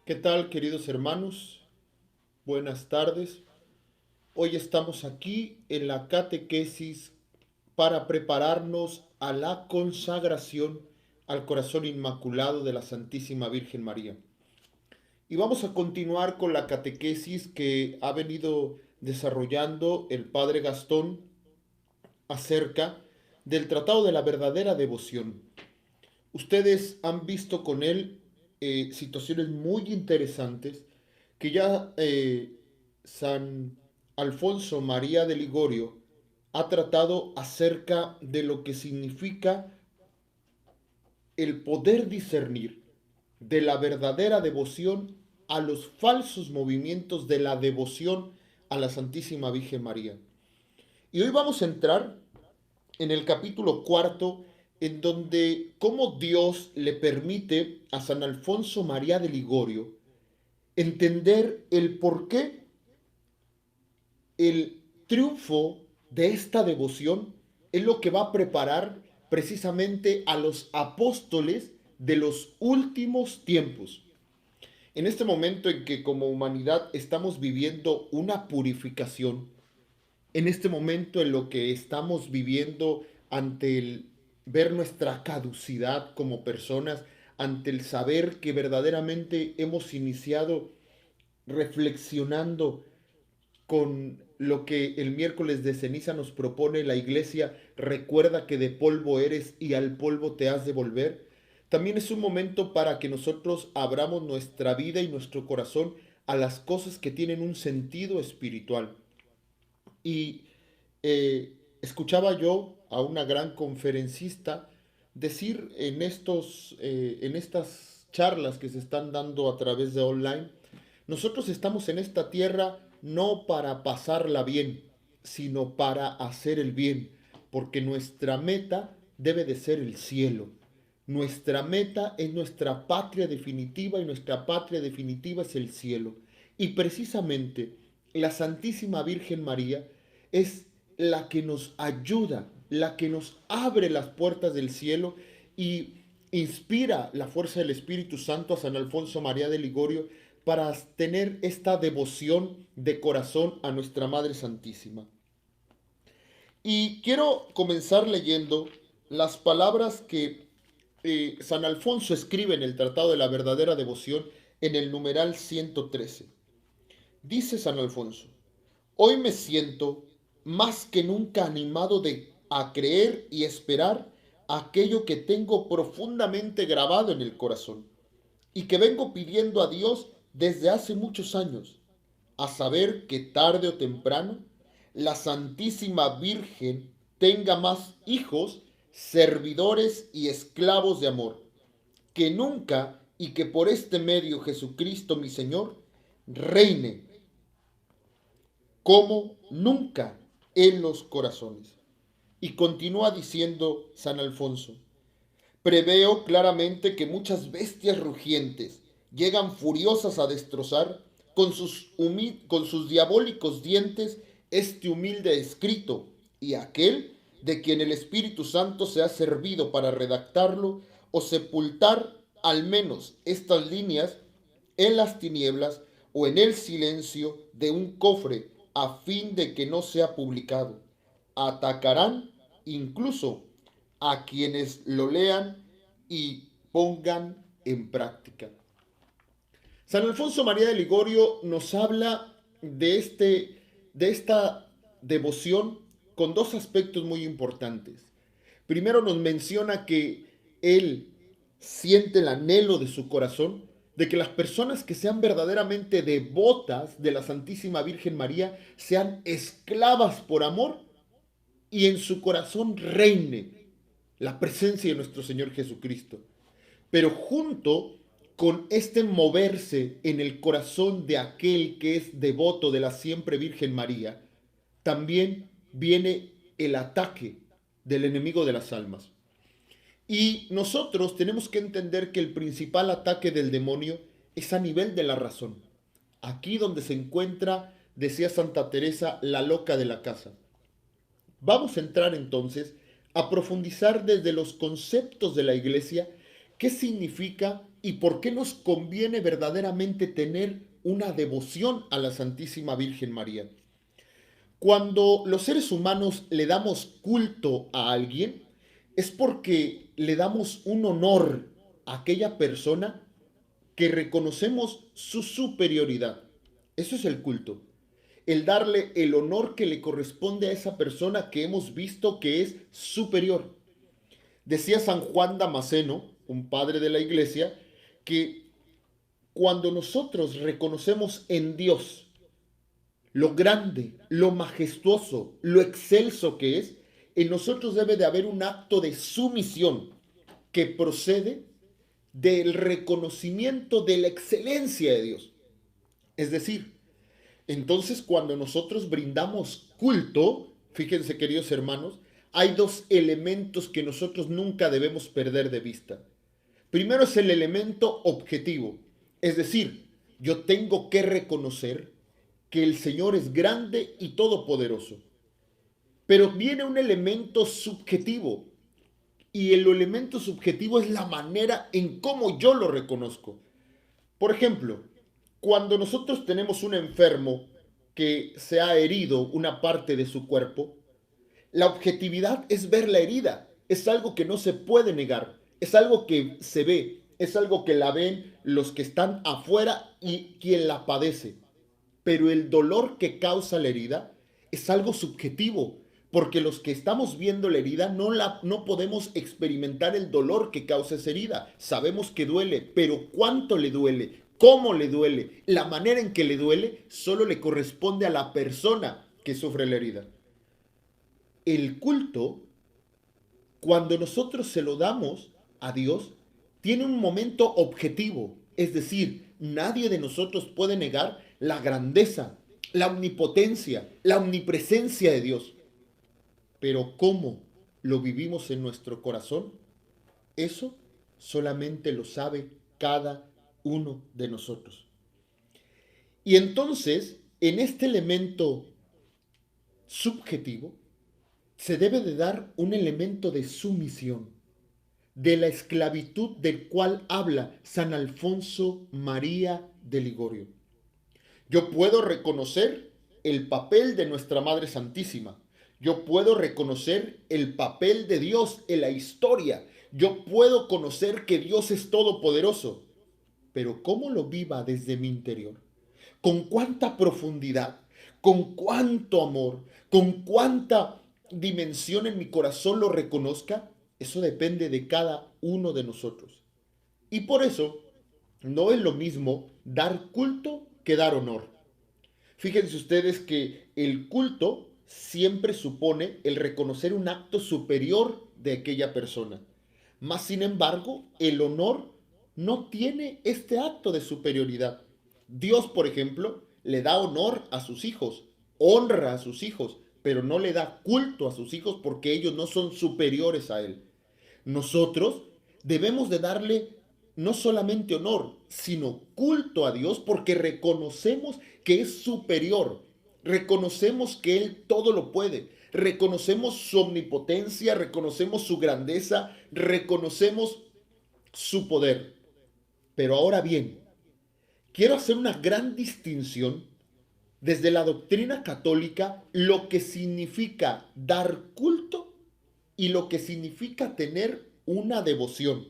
¿Qué tal, queridos hermanos? Buenas tardes. Hoy estamos aquí en la catequesis para prepararnos a la consagración al corazón inmaculado de la Santísima Virgen María. Y vamos a continuar con la catequesis que ha venido desarrollando el Padre Gastón acerca del Tratado de la Verdadera Devoción. Ustedes han visto con él situaciones muy interesantes que ya San Alfonso María de Ligorio ha tratado acerca de lo que significa el poder discernir de la verdadera devoción a los falsos movimientos de la devoción a la Santísima Virgen María. Y hoy vamos a entrar en el capítulo cuarto, en donde cómo Dios le permite a San Alfonso María de Ligorio entender el por qué el triunfo de esta devoción es lo que va a preparar precisamente a los apóstoles de los últimos tiempos. En este momento en que como humanidad estamos viviendo una purificación, en este momento en lo que estamos viviendo ante el ver nuestra caducidad como personas, ante el saber que verdaderamente hemos iniciado reflexionando con lo que el miércoles de ceniza nos propone la iglesia, recuerda que de polvo eres y al polvo te has de volver. También es un momento para que nosotros abramos nuestra vida y nuestro corazón a las cosas que tienen un sentido espiritual. Y escuchaba yo a una gran conferencista decir en estas charlas que se están dando a través de online, nosotros estamos en esta tierra no para pasarla bien, sino para hacer el bien, porque nuestra meta debe de ser el cielo. Nuestra meta es nuestra patria definitiva y nuestra patria definitiva es el cielo. Y precisamente la Santísima Virgen María es la que nos ayuda, la que nos abre las puertas del cielo y inspira la fuerza del Espíritu Santo a San Alfonso María de Ligorio para tener esta devoción de corazón a nuestra Madre Santísima. Y quiero comenzar leyendo las palabras que San Alfonso escribe en el Tratado de la Verdadera Devoción en el numeral 113. Dice San Alfonso: hoy me siento más que nunca animado a creer y esperar aquello que tengo profundamente grabado en el corazón y que vengo pidiendo a Dios desde hace muchos años, a saber que tarde o temprano la Santísima Virgen tenga más hijos, servidores y esclavos de amor, que nunca y que por este medio Jesucristo mi Señor reine como nunca en los corazones. Y continúa diciendo San Alfonso: preveo claramente que muchas bestias rugientes llegan furiosas a destrozar con sus diabólicos dientes este humilde escrito y aquel de quien el Espíritu Santo se ha servido para redactarlo o sepultar al menos estas líneas en las tinieblas o en el silencio de un cofre a fin de que no sea publicado. Atacarán incluso a quienes lo lean y pongan en práctica. San Alfonso María de Ligorio nos habla de esta devoción con dos aspectos muy importantes. Primero nos menciona que él siente el anhelo de su corazón de que las personas que sean verdaderamente devotas de la Santísima Virgen María sean esclavas por amor y en su corazón reine la presencia de nuestro Señor Jesucristo. Pero junto con este moverse en el corazón de aquel que es devoto de la siempre Virgen María, también viene el ataque del enemigo de las almas. Y nosotros tenemos que entender que el principal ataque del demonio es a nivel de la razón. Aquí donde se encuentra, decía Santa Teresa, la loca de la casa. Vamos a entrar entonces a profundizar desde los conceptos de la iglesia qué significa y por qué nos conviene verdaderamente tener una devoción a la Santísima Virgen María. Cuando los seres humanos le damos culto a alguien, es porque le damos un honor a aquella persona que reconocemos su superioridad. Eso es el culto. El darle el honor que le corresponde a esa persona que hemos visto que es superior. Decía San Juan Damasceno, un padre de la iglesia, que cuando nosotros reconocemos en Dios lo grande, lo majestuoso, lo excelso que es, en nosotros debe de haber un acto de sumisión que procede del reconocimiento de la excelencia de Dios. Es decir, entonces cuando nosotros brindamos culto, fíjense queridos hermanos, hay dos elementos que nosotros nunca debemos perder de vista. Primero es el elemento objetivo, es decir, yo tengo que reconocer que el Señor es grande y todopoderoso. Pero viene un elemento subjetivo, y el elemento subjetivo es la manera en cómo yo lo reconozco. Por ejemplo, cuando nosotros tenemos un enfermo que se ha herido una parte de su cuerpo, la objetividad es ver la herida. Es algo que no se puede negar. Es algo que se ve. Es algo que la ven los que están afuera y quien la padece. Pero el dolor que causa la herida es algo subjetivo, porque los que estamos viendo la herida no podemos experimentar el dolor que causa esa herida. Sabemos que duele, pero ¿cuánto le duele? ¿Cómo le duele? La manera en que le duele solo le corresponde a la persona que sufre la herida. El culto, cuando nosotros se lo damos a Dios, tiene un momento objetivo, es decir, nadie de nosotros puede negar la grandeza, la omnipotencia, la omnipresencia de Dios. Pero cómo lo vivimos en nuestro corazón, eso solamente lo sabe cada uno de nosotros. Y entonces, en este elemento subjetivo, se debe de dar un elemento de sumisión, de la esclavitud del cual habla San Alfonso María de Ligorio. Yo puedo reconocer el papel de nuestra Madre Santísima. Yo puedo reconocer el papel de Dios en la historia. Yo puedo conocer que Dios es todopoderoso. Pero ¿cómo lo viva desde mi interior? ¿Con cuánta profundidad? ¿Con cuánto amor? ¿Con cuánta dimensión en mi corazón lo reconozca? Eso depende de cada uno de nosotros. Y por eso no es lo mismo dar culto que dar honor. Fíjense ustedes que el culto siempre supone el reconocer un acto superior de aquella persona. Mas, sin embargo, el honor no tiene este acto de superioridad. Dios, por ejemplo, le da honor a sus hijos, honra a sus hijos, pero no le da culto a sus hijos porque ellos no son superiores a él. Nosotros debemos de darle no solamente honor, sino culto a Dios porque reconocemos que es superior, reconocemos que Él todo lo puede, reconocemos su omnipotencia, reconocemos su grandeza, reconocemos su poder. Pero ahora bien, quiero hacer una gran distinción desde la doctrina católica, lo que significa dar culto y lo que significa tener una devoción.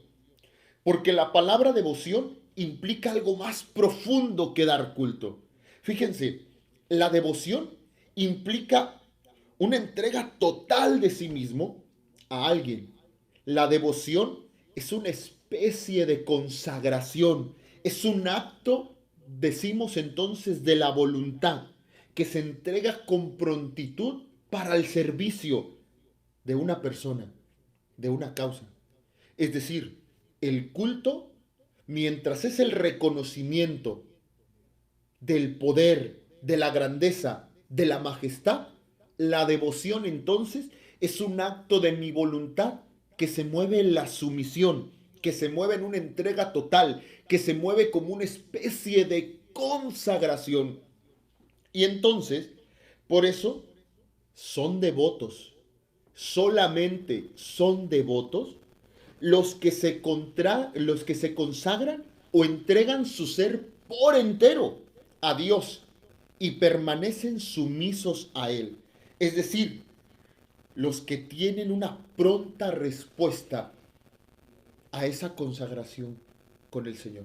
Porque la palabra devoción implica algo más profundo que dar culto. Fíjense, la devoción implica una entrega total de sí mismo a alguien. La devoción es una especie de consagración, es un acto, decimos entonces, de la voluntad, que se entrega con prontitud para el servicio de una persona, de una causa. Es decir, el culto, mientras es el reconocimiento del poder, de la grandeza, de la majestad, la devoción entonces es un acto de mi voluntad que se mueve en la sumisión, que se mueve en una entrega total, que se mueve como una especie de consagración. Y entonces, por eso, son devotos. Solamente son devotos los que se consagran o entregan su ser por entero a Dios y permanecen sumisos a Él. Es decir, los que tienen una pronta respuesta a esa consagración con el Señor.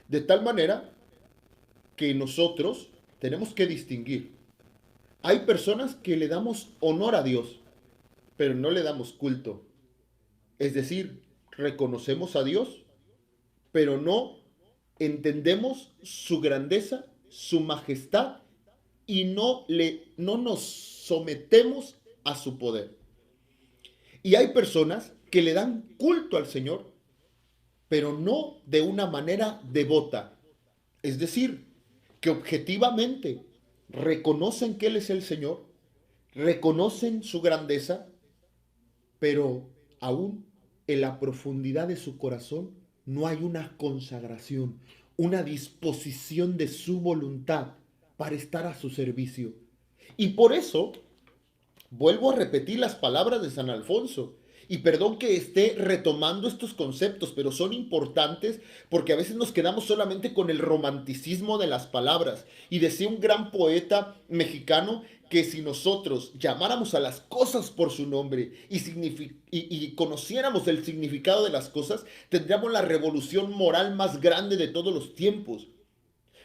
De tal manera que nosotros tenemos que distinguir. Hay personas que le damos honor a Dios, pero no le damos culto. Es decir, reconocemos a Dios, pero no entendemos su grandeza, su majestad y no nos sometemos a su poder. Y hay personas que le dan culto al Señor, pero no de una manera devota. Es decir, que objetivamente reconocen que Él es el Señor, reconocen su grandeza, pero aún en la profundidad de su corazón no hay una consagración, una disposición de su voluntad para estar a su servicio. Y por eso vuelvo a repetir las palabras de San Alfonso. Y perdón que esté retomando estos conceptos, pero son importantes porque a veces nos quedamos solamente con el romanticismo de las palabras. Y decía un gran poeta mexicano que si nosotros llamáramos a las cosas por su nombre y conociéramos el significado de las cosas, tendríamos la revolución moral más grande de todos los tiempos.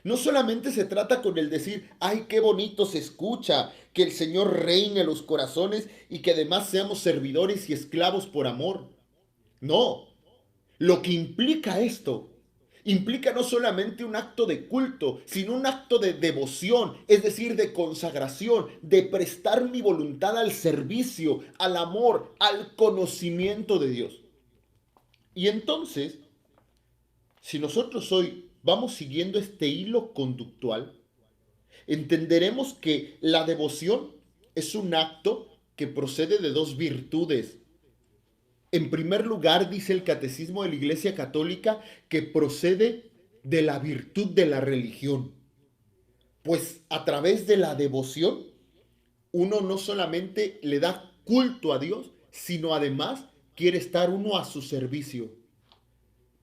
No solamente se trata con el decir, ay, qué bonito se escucha, que el Señor reine en los corazones y que además seamos servidores y esclavos por amor. No, lo que implica esto, implica no solamente un acto de culto, sino un acto de devoción, es decir, de consagración, de prestar mi voluntad al servicio, al amor, al conocimiento de Dios. Y entonces, si nosotros hoy vamos siguiendo este hilo conductual, entenderemos que la devoción es un acto que procede de dos virtudes. En primer lugar, dice el Catecismo de la Iglesia Católica que procede de la virtud de la religión. Pues a través de la devoción, uno no solamente le da culto a Dios, sino además quiere estar uno a su servicio.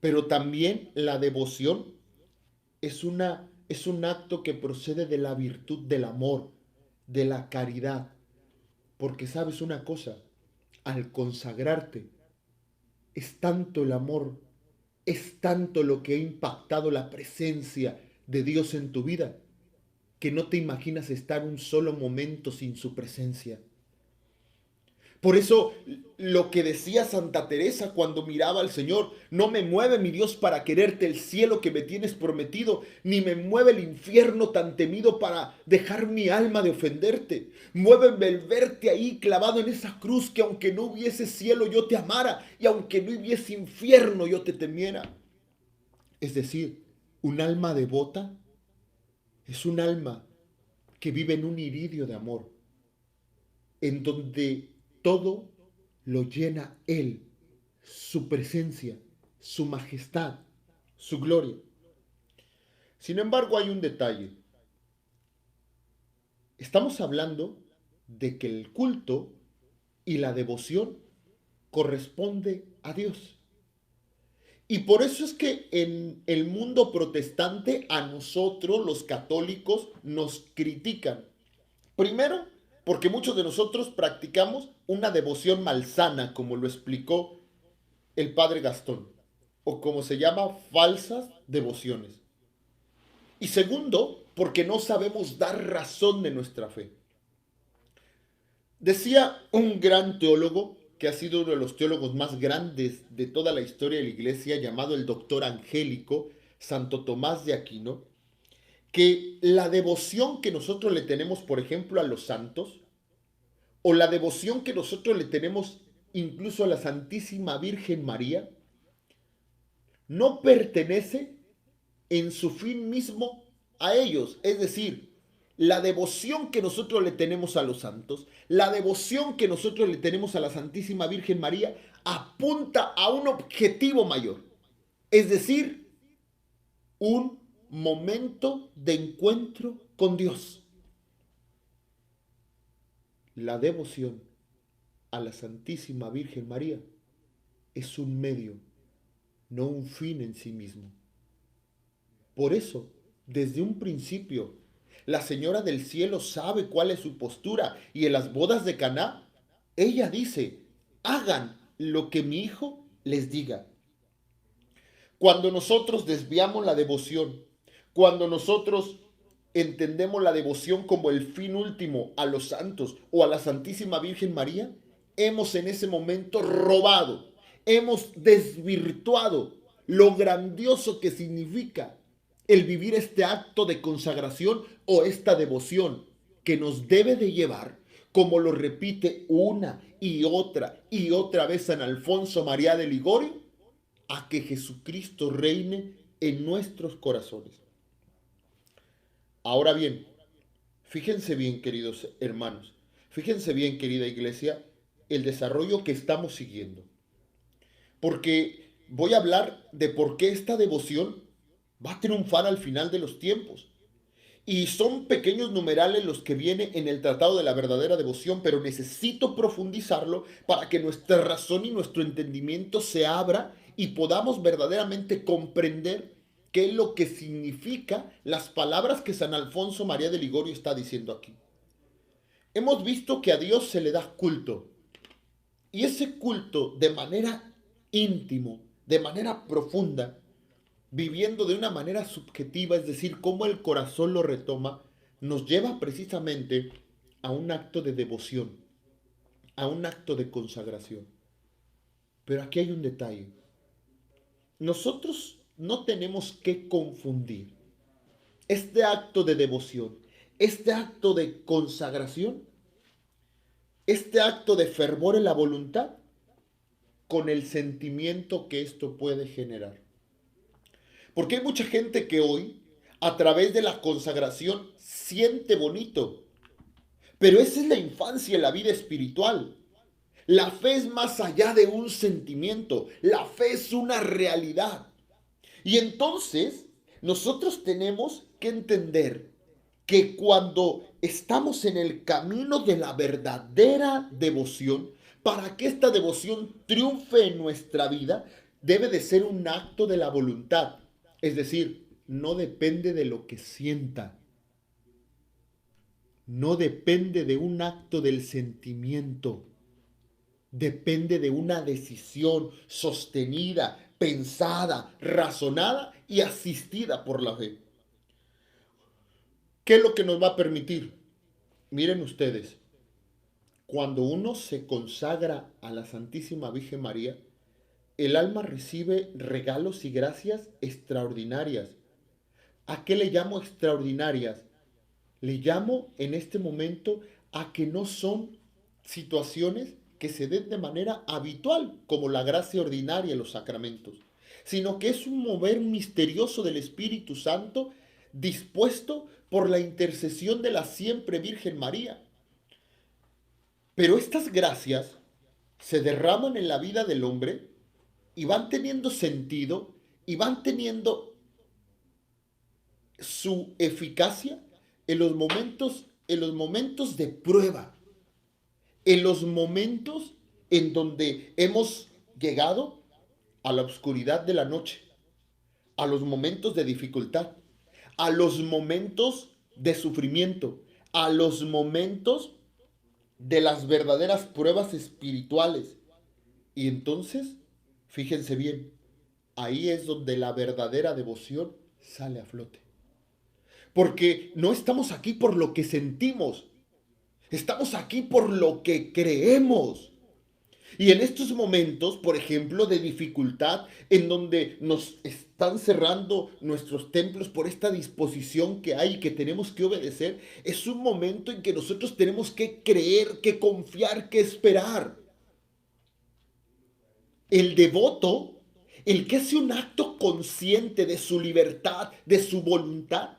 Pero también la devoción es un acto que procede de la virtud del amor, de la caridad. Porque sabes una cosa, al consagrarte, es tanto el amor, es tanto lo que ha impactado la presencia de Dios en tu vida, que no te imaginas estar un solo momento sin su presencia. Por eso lo que decía Santa Teresa cuando miraba al Señor, no me mueve mi Dios para quererte el cielo que me tienes prometido, ni me mueve el infierno tan temido para dejar mi alma de ofenderte. Muéveme el verte ahí clavado en esa cruz, que aunque no hubiese cielo yo te amara, y aunque no hubiese infierno yo te temiera. Es decir, un alma devota es un alma que vive en un iridio de amor, en donde todo lo llena Él, su presencia, su majestad, su gloria. Sin embargo, hay un detalle. Estamos hablando de que el culto y la devoción corresponde a Dios. Y por eso es que en el mundo protestante a nosotros, los católicos, nos critican. Primero, porque muchos de nosotros practicamos una devoción malsana, como lo explicó el padre Gastón, o como se llama, falsas devociones. Y segundo, porque no sabemos dar razón de nuestra fe. Decía un gran teólogo, que ha sido uno de los teólogos más grandes de toda la historia de la iglesia, llamado el doctor angélico, Santo Tomás de Aquino, que la devoción que nosotros le tenemos, por ejemplo, a los santos, o la devoción que nosotros le tenemos incluso a la Santísima Virgen María, no pertenece en su fin mismo a ellos. Es decir, la devoción que nosotros le tenemos a los santos, la devoción que nosotros le tenemos a la Santísima Virgen María, apunta a un objetivo mayor. Es decir, un momento de encuentro con Dios. La devoción a la Santísima Virgen María es un medio, no un fin en sí mismo. Por eso, desde un principio, la Señora del Cielo sabe cuál es su postura y en las bodas de Caná, ella dice, hagan lo que mi hijo les diga. Cuando nosotros desviamos la devoción, cuando nosotros entendemos la devoción como el fin último a los santos o a la Santísima Virgen María, hemos en ese momento robado, hemos desvirtuado lo grandioso que significa el vivir este acto de consagración o esta devoción que nos debe de llevar, como lo repite una y otra vez San Alfonso María de Ligorio, a que Jesucristo reine en nuestros corazones. Ahora bien, fíjense bien, queridos hermanos, fíjense bien, querida iglesia, el desarrollo que estamos siguiendo. Porque voy a hablar de por qué esta devoción va a triunfar al final de los tiempos. Y son pequeños numerales los que vienen en el Tratado de la Verdadera Devoción, pero necesito profundizarlo para que nuestra razón y nuestro entendimiento se abra y podamos verdaderamente comprender qué es lo que significa las palabras que San Alfonso María de Ligorio está diciendo aquí. Hemos visto que a Dios se le da culto, y ese culto de manera íntimo, de manera profunda, viviendo de una manera subjetiva, es decir, cómo el corazón lo retoma, nos lleva precisamente a un acto de devoción, a un acto de consagración. Pero aquí hay un detalle. Nosotros no tenemos que confundir este acto de devoción, este acto de consagración, este acto de fervor en la voluntad, con el sentimiento que esto puede generar. Porque hay mucha gente que hoy, a través de la consagración, siente bonito. Pero esa es la infancia en la vida espiritual. La fe es más allá de un sentimiento. La fe es una realidad. Y entonces, nosotros tenemos que entender que cuando estamos en el camino de la verdadera devoción, para que esta devoción triunfe en nuestra vida, debe de ser un acto de la voluntad. Es decir, no depende de lo que sienta, no depende de un acto del sentimiento, depende de una decisión sostenida, pensada, razonada y asistida por la fe. ¿Qué es lo que nos va a permitir? Miren ustedes, cuando uno se consagra a la Santísima Virgen María, el alma recibe regalos y gracias extraordinarias. ¿A qué le llamo extraordinarias? Le llamo en este momento a que no son situaciones que se den de manera habitual, como la gracia ordinaria en los sacramentos, sino que es un mover misterioso del Espíritu Santo dispuesto por la intercesión de la siempre Virgen María. Pero estas gracias se derraman en la vida del hombre y van teniendo sentido y van teniendo su eficacia en los momentos de prueba, en los momentos en donde hemos llegado a la oscuridad de la noche, a los momentos de dificultad, a los momentos de sufrimiento, a los momentos de las verdaderas pruebas espirituales. Y entonces, fíjense bien, ahí es donde la verdadera devoción sale a flote. Porque no estamos aquí por lo que sentimos, estamos aquí por lo que creemos. Y en estos momentos, por ejemplo, de dificultad, en donde nos están cerrando nuestros templos por esta disposición que hay y que tenemos que obedecer, es un momento en que nosotros tenemos que creer, que confiar, que esperar. El devoto, el que hace un acto consciente de su libertad, de su voluntad,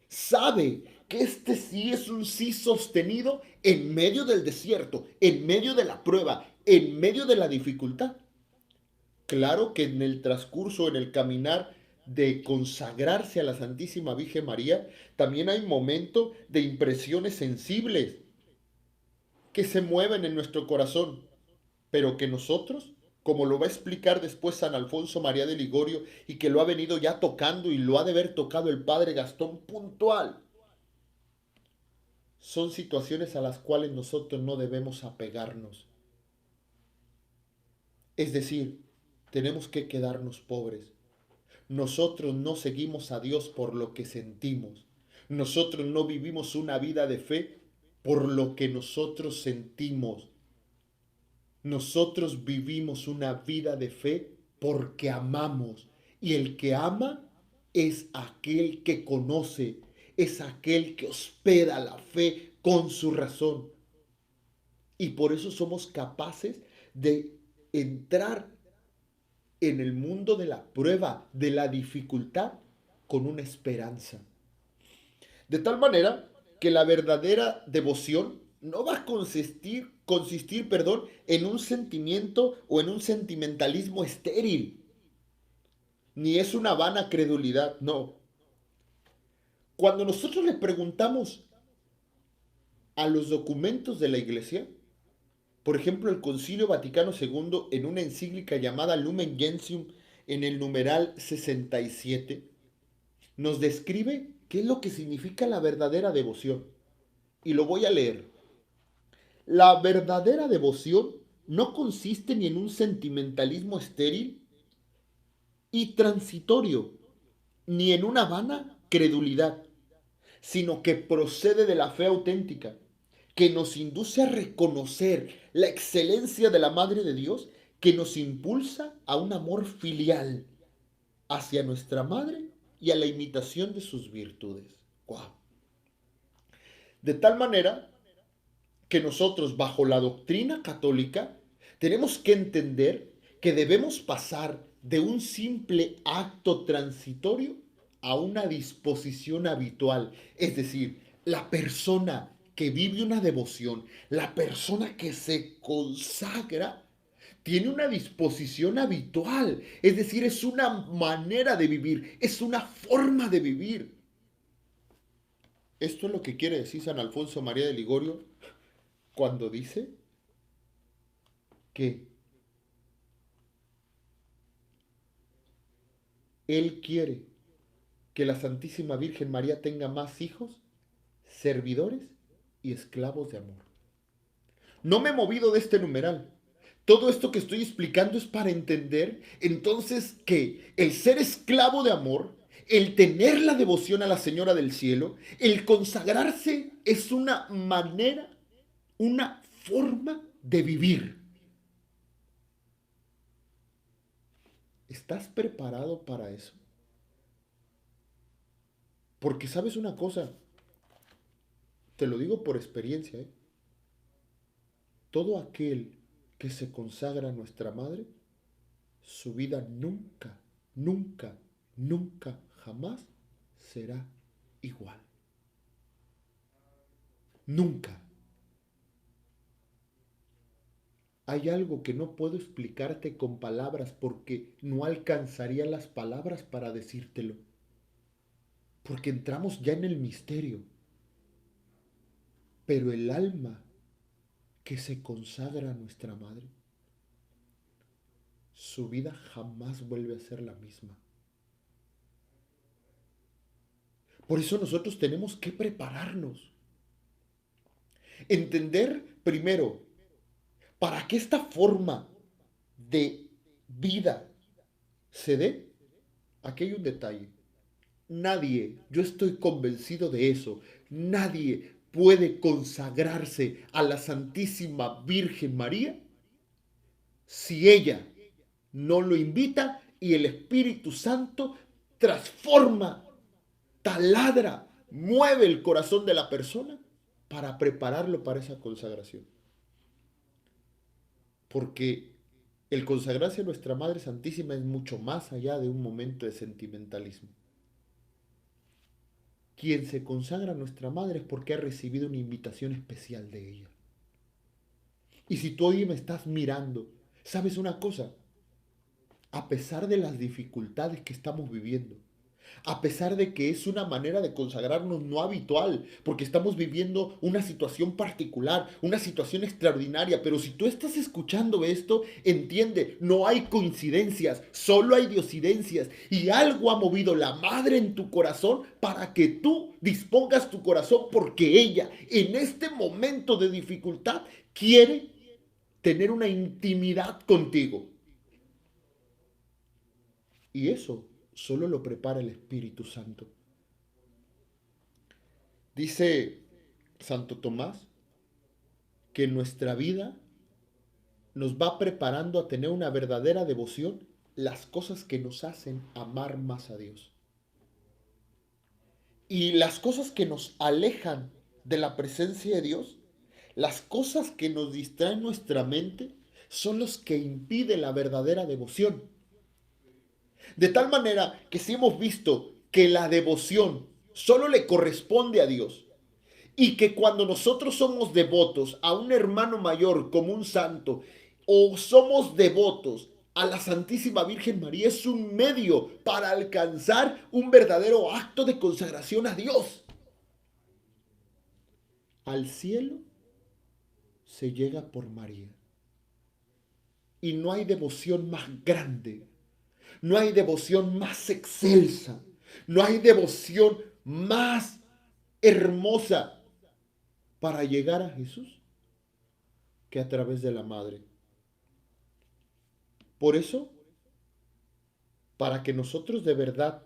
sabe que este sí es un sí sostenido en medio del desierto, en medio de la prueba, en medio de la dificultad. Claro que en el transcurso, en el caminar de consagrarse a la Santísima Virgen María, también hay momentos de impresiones sensibles que se mueven en nuestro corazón, pero que nosotros como lo va a explicar después San Alfonso María de Ligorio y que lo ha venido ya tocando y lo ha de haber tocado el padre Gastón puntual. Son situaciones a las cuales nosotros no debemos apegarnos. Es decir, tenemos que quedarnos pobres. Nosotros no seguimos a Dios por lo que sentimos. Nosotros no vivimos una vida de fe por lo que nosotros sentimos. Nosotros vivimos una vida de fe porque amamos. Y el que ama es aquel que conoce, es aquel que hospeda la fe con su razón. Y por eso somos capaces de entrar en el mundo de la prueba, de la dificultad, con una esperanza. De tal manera que la verdadera devoción no va a consistir, en un sentimiento o en un sentimentalismo estéril, ni es una vana credulidad, no. Cuando nosotros le preguntamos a los documentos de la Iglesia, por ejemplo, el Concilio Vaticano II, en una encíclica llamada Lumen Gentium, en el numeral 67, nos describe qué es lo que significa la verdadera devoción. Y lo voy a leer. La verdadera devoción no consiste ni en un sentimentalismo estéril y transitorio, ni en una vana credulidad, sino que procede de la fe auténtica, que nos induce a reconocer la excelencia de la Madre de Dios, que nos impulsa a un amor filial hacia nuestra Madre y a la imitación de sus virtudes. ¡Wow! De tal manera que nosotros, bajo la doctrina católica, tenemos que entender que debemos pasar de un simple acto transitorio a una disposición habitual. Es decir, la persona que vive una devoción, la persona que se consagra, tiene una disposición habitual. Es decir, es una manera de vivir, es una forma de vivir. Esto es lo que quiere decir San Alfonso María de Ligorio cuando dice que Él quiere que la Santísima Virgen María tenga más hijos, servidores y esclavos de amor. No me he movido de este numeral. Todo esto que estoy explicando es para entender entonces que el ser esclavo de amor, el tener la devoción a la Señora del Cielo, el consagrarse es una manera, una forma de vivir. ¿Estás preparado para eso? Porque sabes una cosa, te lo digo por experiencia, ¿eh? Todo aquel que se consagra a nuestra Madre, su vida nunca, nunca, nunca, jamás será igual. Nunca. Hay algo que no puedo explicarte con palabras porque no alcanzaría las palabras para decírtelo. Porque entramos ya en el misterio. Pero el alma que se consagra a nuestra Madre, su vida jamás vuelve a ser la misma. Por eso nosotros tenemos que prepararnos. Entender primero, para que esta forma de vida se dé, aquí hay un detalle. Nadie, yo estoy convencido de eso, nadie puede consagrarse a la Santísima Virgen María si ella no lo invita y el Espíritu Santo transforma, taladra, mueve el corazón de la persona para prepararlo para esa consagración. Porque el consagrarse a nuestra Madre Santísima es mucho más allá de un momento de sentimentalismo. Quien se consagra a nuestra Madre es porque ha recibido una invitación especial de ella. Y si tú hoy me estás mirando, ¿sabes una cosa? A pesar de las dificultades que estamos viviendo, a pesar de que es una manera de consagrarnos no habitual, porque estamos viviendo una situación particular, una situación extraordinaria, pero si tú estás escuchando esto, entiende, no hay coincidencias, solo hay diosidencias, y algo ha movido la madre en tu corazón para que tú dispongas tu corazón, porque ella en este momento de dificultad quiere tener una intimidad contigo. Y eso solo lo prepara el Espíritu Santo. Dice Santo Tomás que nuestra vida nos va preparando a tener una verdadera devoción las cosas que nos hacen amar más a Dios. Y las cosas que nos alejan de la presencia de Dios, las cosas que nos distraen nuestra mente, son los que impiden la verdadera devoción. De tal manera que si hemos visto que la devoción solo le corresponde a Dios, y que cuando nosotros somos devotos a un hermano mayor como un santo, o somos devotos a la Santísima Virgen María, es un medio para alcanzar un verdadero acto de consagración a Dios. Al cielo se llega por María. Y no hay devoción más grande, no hay devoción más excelsa, no hay devoción más hermosa para llegar a Jesús que a través de la Madre. Por eso, para que nosotros de verdad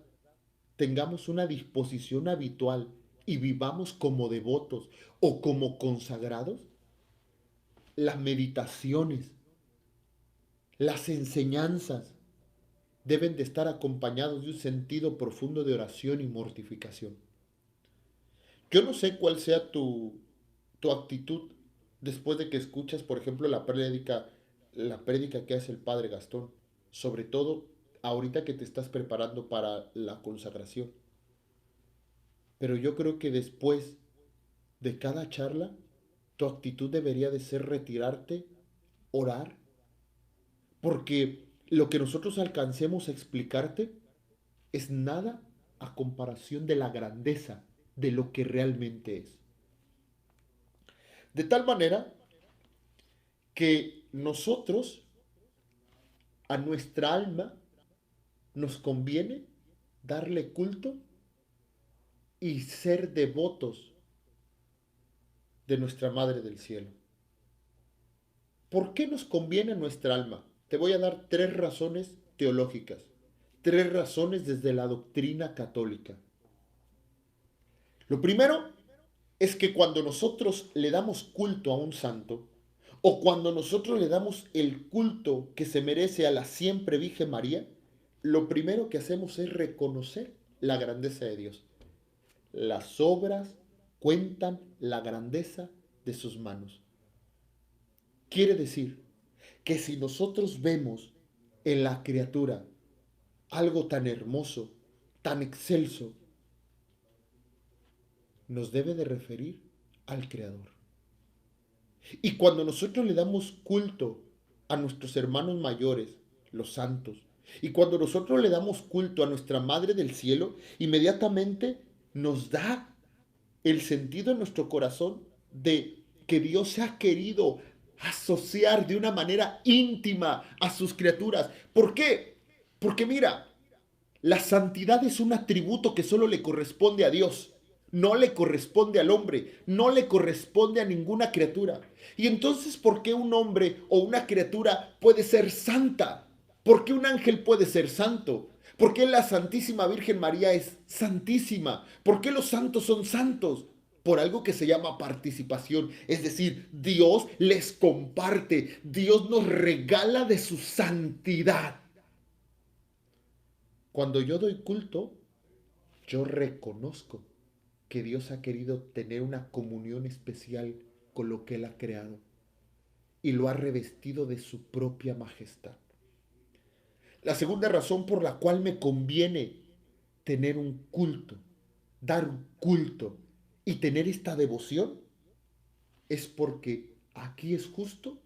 tengamos una disposición habitual y vivamos como devotos o como consagrados, las meditaciones, las enseñanzas deben de estar acompañados de un sentido profundo de oración y mortificación. Yo no sé cuál sea tu actitud después de que escuchas, por ejemplo, la prédica que hace el Padre Gastón, sobre todo ahorita que te estás preparando para la consagración. Pero yo creo que después de cada charla, tu actitud debería de ser retirarte, orar, porque lo que nosotros alcancemos a explicarte es nada a comparación de la grandeza de lo que realmente es. De tal manera que nosotros, a nuestra alma, nos conviene darle culto y ser devotos de nuestra Madre del Cielo. ¿Por qué nos conviene a nuestra alma? Te voy a dar 3 razones teológicas, 3 razones desde la doctrina católica. Lo primero es que cuando nosotros le damos culto a un santo, o cuando nosotros le damos el culto que se merece a la siempre Virgen María, lo primero que hacemos es reconocer la grandeza de Dios. Las obras cuentan la grandeza de sus manos. Quiere decir que si nosotros vemos en la criatura algo tan hermoso, tan excelso, nos debe de referir al Creador. Y cuando nosotros le damos culto a nuestros hermanos mayores, los santos, y cuando nosotros le damos culto a nuestra Madre del Cielo, inmediatamente nos da el sentido en nuestro corazón de que Dios se ha querido asociar de una manera íntima a sus criaturas. ¿Por qué? Porque mira, la santidad es un atributo que solo le corresponde a Dios. No le corresponde al hombre, no le corresponde a ninguna criatura. Y entonces, ¿por qué un hombre o una criatura puede ser santa? ¿Por qué un ángel puede ser santo? ¿Por qué la Santísima Virgen María es santísima? ¿Por qué los santos son santos? Por algo que se llama participación. Es decir, Dios les comparte, Dios nos regala de su santidad. Cuando yo doy culto, yo reconozco que Dios ha querido tener una comunión especial con lo que Él ha creado y lo ha revestido de su propia majestad. La segunda razón por la cual me conviene tener un culto, dar un culto y tener esta devoción es porque aquí es justo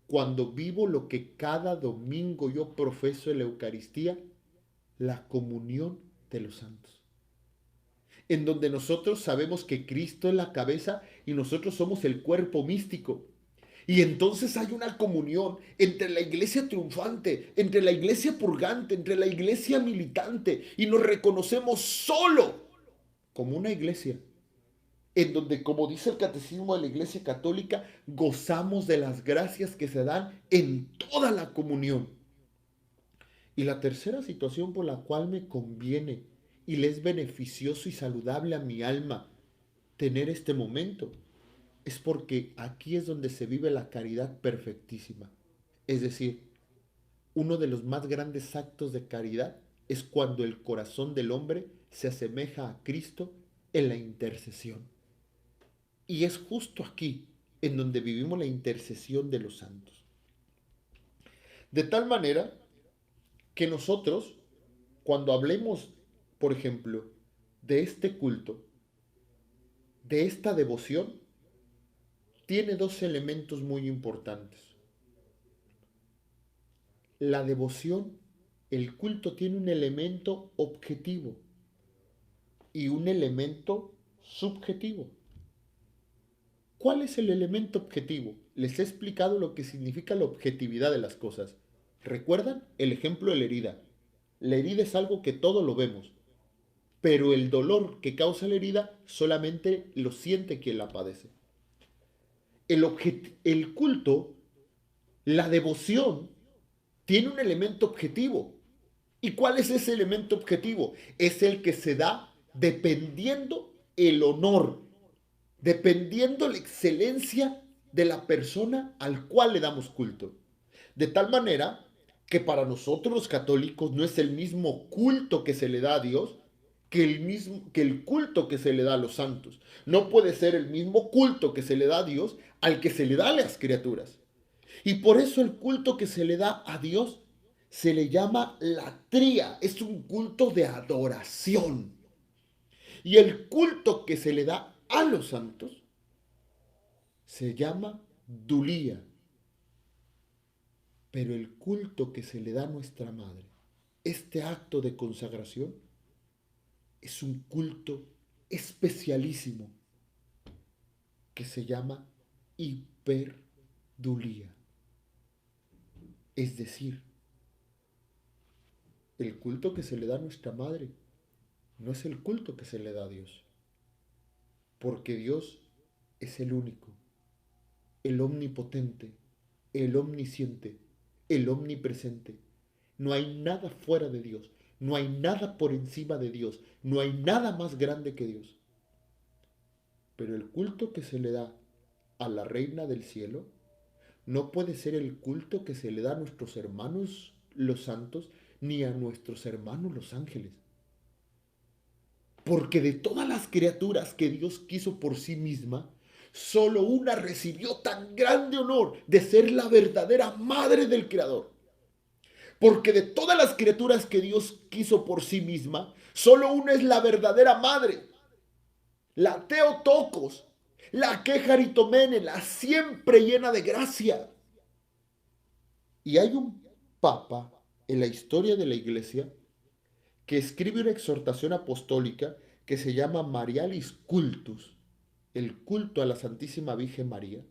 cuando vivo lo que cada domingo yo profeso en la Eucaristía, la comunión de los santos, en donde nosotros sabemos que Cristo es la cabeza y nosotros somos el cuerpo místico. Y entonces hay una comunión entre la iglesia triunfante, entre la iglesia purgante, entre la iglesia militante, y nos reconocemos solo como una iglesia, en donde, como dice el catecismo de la Iglesia Católica, gozamos de las gracias que se dan en toda la comunión. Y la tercera situación por la cual me conviene y le es beneficioso y saludable a mi alma tener este momento es porque aquí es donde se vive la caridad perfectísima. Es decir, uno de los más grandes actos de caridad es cuando el corazón del hombre se asemeja a Cristo en la intercesión. Y es justo aquí en donde vivimos la intercesión de los santos. De tal manera que nosotros, cuando hablemos, por ejemplo, de este culto, de esta devoción, tiene dos elementos muy importantes. La devoción, el culto tiene un elemento objetivo y un elemento subjetivo. ¿Cuál es el elemento objetivo? Les he explicado lo que significa la objetividad de las cosas. ¿Recuerdan el ejemplo de la herida? La herida es algo que todos lo vemos, pero el dolor que causa la herida solamente lo siente quien la padece. El culto, la devoción, tiene un elemento objetivo. ¿Y cuál es ese elemento objetivo? Es el que se da dependiendo el honor, dependiendo la excelencia de la persona al cual le damos culto. De tal manera que para nosotros los católicos no es el mismo culto que se le da a Dios que el culto que se le da a los santos. No puede ser el mismo culto que se le da a Dios al que se le da a las criaturas. Y por eso el culto que se le da a Dios se le llama latría, es un culto de adoración. Y el culto que se le da a los santos se llama dulía. Pero el culto que se le da a nuestra madre, este acto de consagración, es un culto especialísimo que se llama hiperdulía. Es decir, el culto que se le da a nuestra madre no es el culto que se le da a Dios, porque Dios es el único, el omnipotente, el omnisciente, el omnipresente. No hay nada fuera de Dios, no hay nada por encima de Dios, no hay nada más grande que Dios. Pero el culto que se le da a la Reina del Cielo no puede ser el culto que se le da a nuestros hermanos los santos, ni a nuestros hermanos los ángeles. Porque de todas las criaturas que Dios quiso por sí misma, solo una recibió tan grande honor de ser la verdadera madre del Creador. Porque de todas las criaturas que Dios quiso por sí misma, solo una es la verdadera madre. La Theotokos, la Quejaritomene, la siempre llena de gracia. Y hay un papa en la historia de la iglesia que escribe una exhortación apostólica que se llama Marialis Cultus, el culto a la Santísima Virgen María,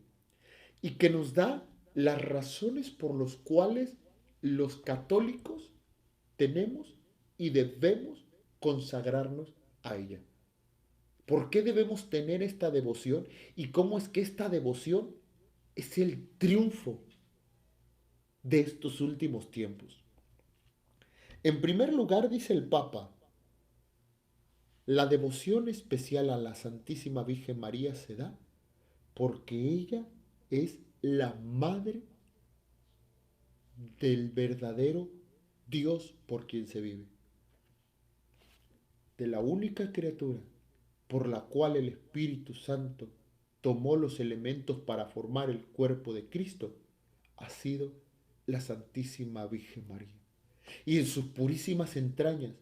y que nos da las razones por las cuales los católicos tenemos y debemos consagrarnos a ella. ¿Por qué debemos tener esta devoción? ¿Y cómo es que esta devoción es el triunfo de estos últimos tiempos? En primer lugar, dice el Papa, la devoción especial a la Santísima Virgen María se da porque ella es la madre del verdadero Dios por quien se vive. De la única criatura por la cual el Espíritu Santo tomó los elementos para formar el cuerpo de Cristo, ha sido la Santísima Virgen María. Y en sus purísimas entrañas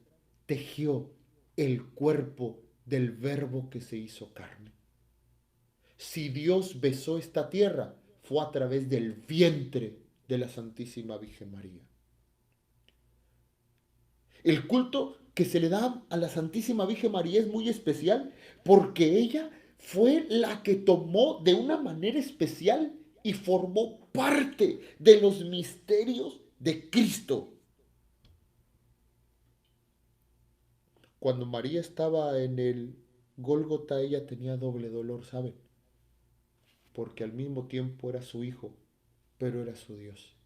tejió el cuerpo del Verbo que se hizo carne. Si Dios besó esta tierra, fue a través del vientre de la Santísima Virgen María. El culto que se le da a la Santísima Virgen María es muy especial porque ella fue la que tomó de una manera especial y formó parte de los misterios de Cristo. Cuando María estaba en el Gólgota, ella tenía doble dolor, ¿saben? Porque al mismo tiempo era su hijo, pero era su Dios.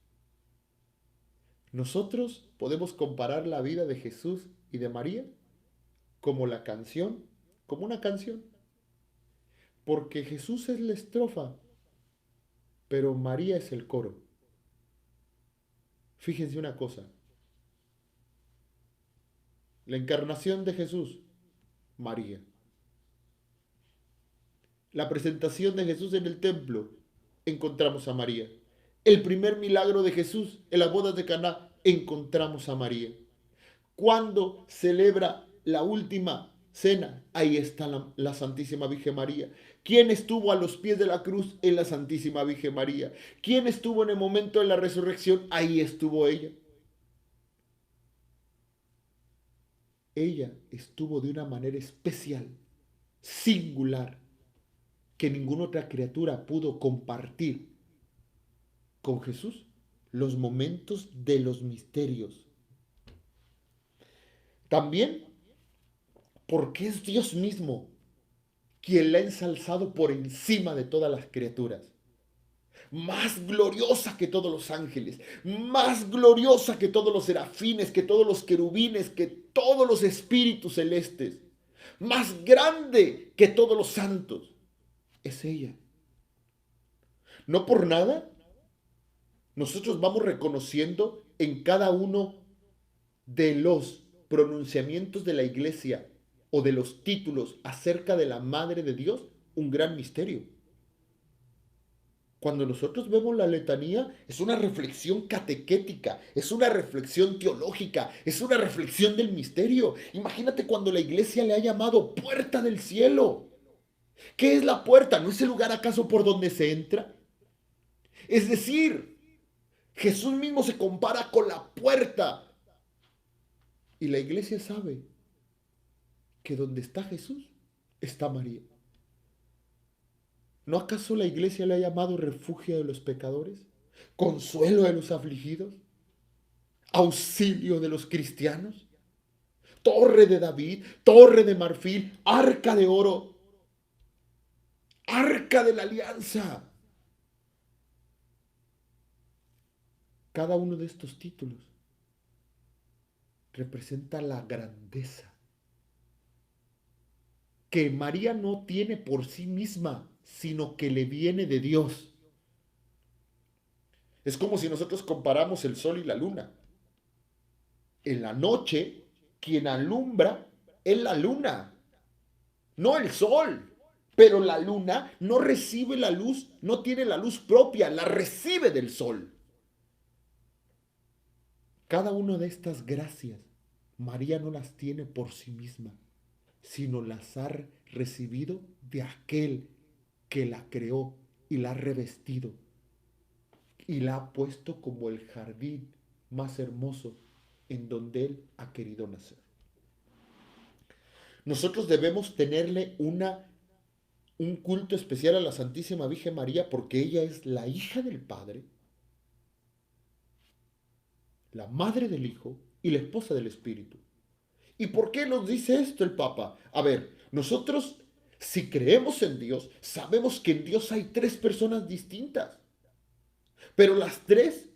Nosotros podemos comparar la vida de Jesús y de María como la canción, como una canción, porque Jesús es la estrofa, pero María es el coro. Fíjense una cosa, la encarnación de Jesús, María. La presentación de Jesús en el templo, encontramos a María. El primer milagro de Jesús en las bodas de Caná, encontramos a María. Cuando celebra la última cena, ahí está la Santísima Virgen María. ¿Quién estuvo a los pies de la cruz? En la Santísima Virgen María. ¿Quién estuvo en el momento de la resurrección? Ahí estuvo ella. Ella estuvo de una manera especial, singular, que ninguna otra criatura pudo compartir con Jesús los momentos de los misterios. También porque es Dios mismo quien la ha ensalzado por encima de todas las criaturas. Más gloriosa que todos los ángeles, más gloriosa que todos los serafines, que todos los querubines, que todos los espíritus celestes, más grande que todos los santos. Es ella. No por nada, nosotros vamos reconociendo en cada uno de los pronunciamientos de la iglesia o de los títulos acerca de la Madre de Dios un gran misterio. Cuando nosotros vemos la letanía, es una reflexión catequética, es una reflexión teológica, es una reflexión del misterio. Imagínate cuando la iglesia le ha llamado puerta del cielo. ¿Qué es la puerta? ¿No es el lugar acaso por donde se entra? Es decir, Jesús mismo se compara con la puerta. Y la iglesia sabe que donde está Jesús está María. ¿No acaso la iglesia le ha llamado refugio de los pecadores? ¿Consuelo de los afligidos? ¿Auxilio de los cristianos? Torre de David, torre de marfil, arca de oro, arca de la alianza. Cada uno de estos títulos representa la grandeza que María no tiene por sí misma, sino que le viene de Dios. Es como si nosotros comparamos el sol y la luna. En la noche, quien alumbra es la luna, no el sol. Pero la luna no recibe la luz, no tiene la luz propia, la recibe del sol. Cada una de estas gracias, María no las tiene por sí misma, sino las ha recibido de aquel que la creó y la ha revestido y la ha puesto como el jardín más hermoso en donde Él ha querido nacer. Nosotros debemos tenerle un culto especial a la Santísima Virgen María porque ella es la hija del Padre, la madre del Hijo y la esposa del Espíritu. ¿Y por qué nos dice esto el Papa? A ver, nosotros si creemos en Dios, sabemos que en Dios hay tres personas distintas, pero las tres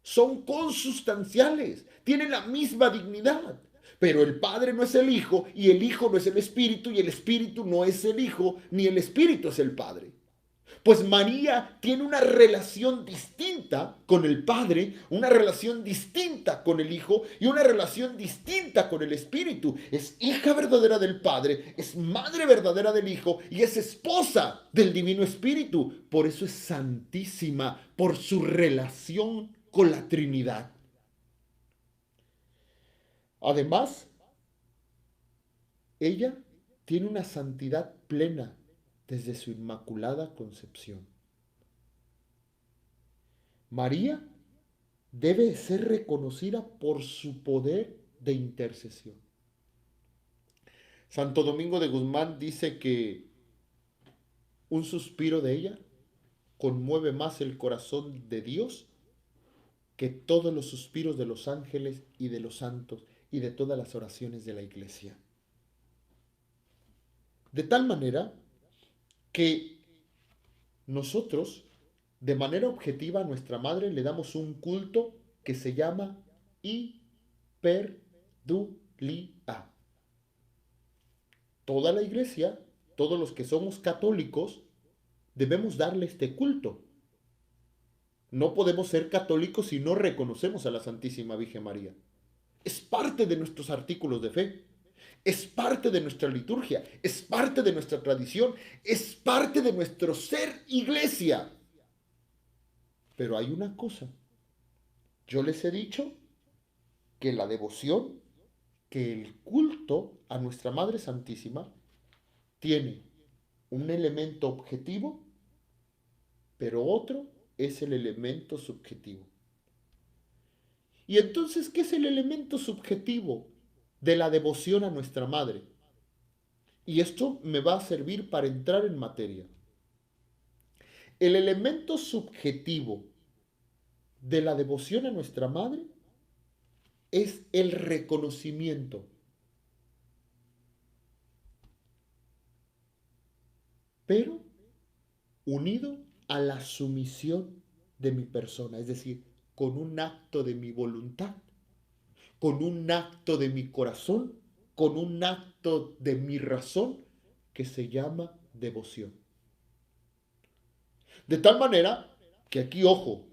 son consustanciales, tienen la misma dignidad. Pero el Padre no es el Hijo, y el Hijo no es el Espíritu, y el Espíritu no es el Hijo, ni el Espíritu es el Padre. Pues María tiene una relación distinta con el Padre, una relación distinta con el Hijo y una relación distinta con el Espíritu. Es hija verdadera del Padre, es madre verdadera del Hijo y es esposa del Divino Espíritu. Por eso es santísima, por su relación con la Trinidad. Además, ella tiene una santidad plena desde su inmaculada concepción. María debe ser reconocida por su poder de intercesión. Santo Domingo de Guzmán dice que un suspiro de ella conmueve más el corazón de Dios que todos los suspiros de los ángeles y de los santos y de todas las oraciones de la iglesia. De tal manera que nosotros, de manera objetiva, a nuestra madre le damos un culto que se llama hiperdulia. Toda la iglesia, todos los que somos católicos, debemos darle este culto. No podemos ser católicos si no reconocemos a la Santísima Virgen María. Es parte de nuestros artículos de fe. Es parte de nuestra liturgia. Es parte de nuestra tradición. Es parte de nuestro ser iglesia. Pero hay una cosa. Yo les he dicho que la devoción, que el culto a nuestra Madre Santísima tiene un elemento objetivo, pero otro es el elemento subjetivo. ¿Y entonces qué es el elemento subjetivo de la devoción a nuestra Madre? Y esto me va a servir para entrar en materia. El elemento subjetivo de la devoción a nuestra Madre es el reconocimiento. Pero unido a la sumisión de mi persona, es decir, con un acto de mi voluntad, con un acto de mi corazón, con un acto de mi razón que se llama devoción. De tal manera que aquí, ojo,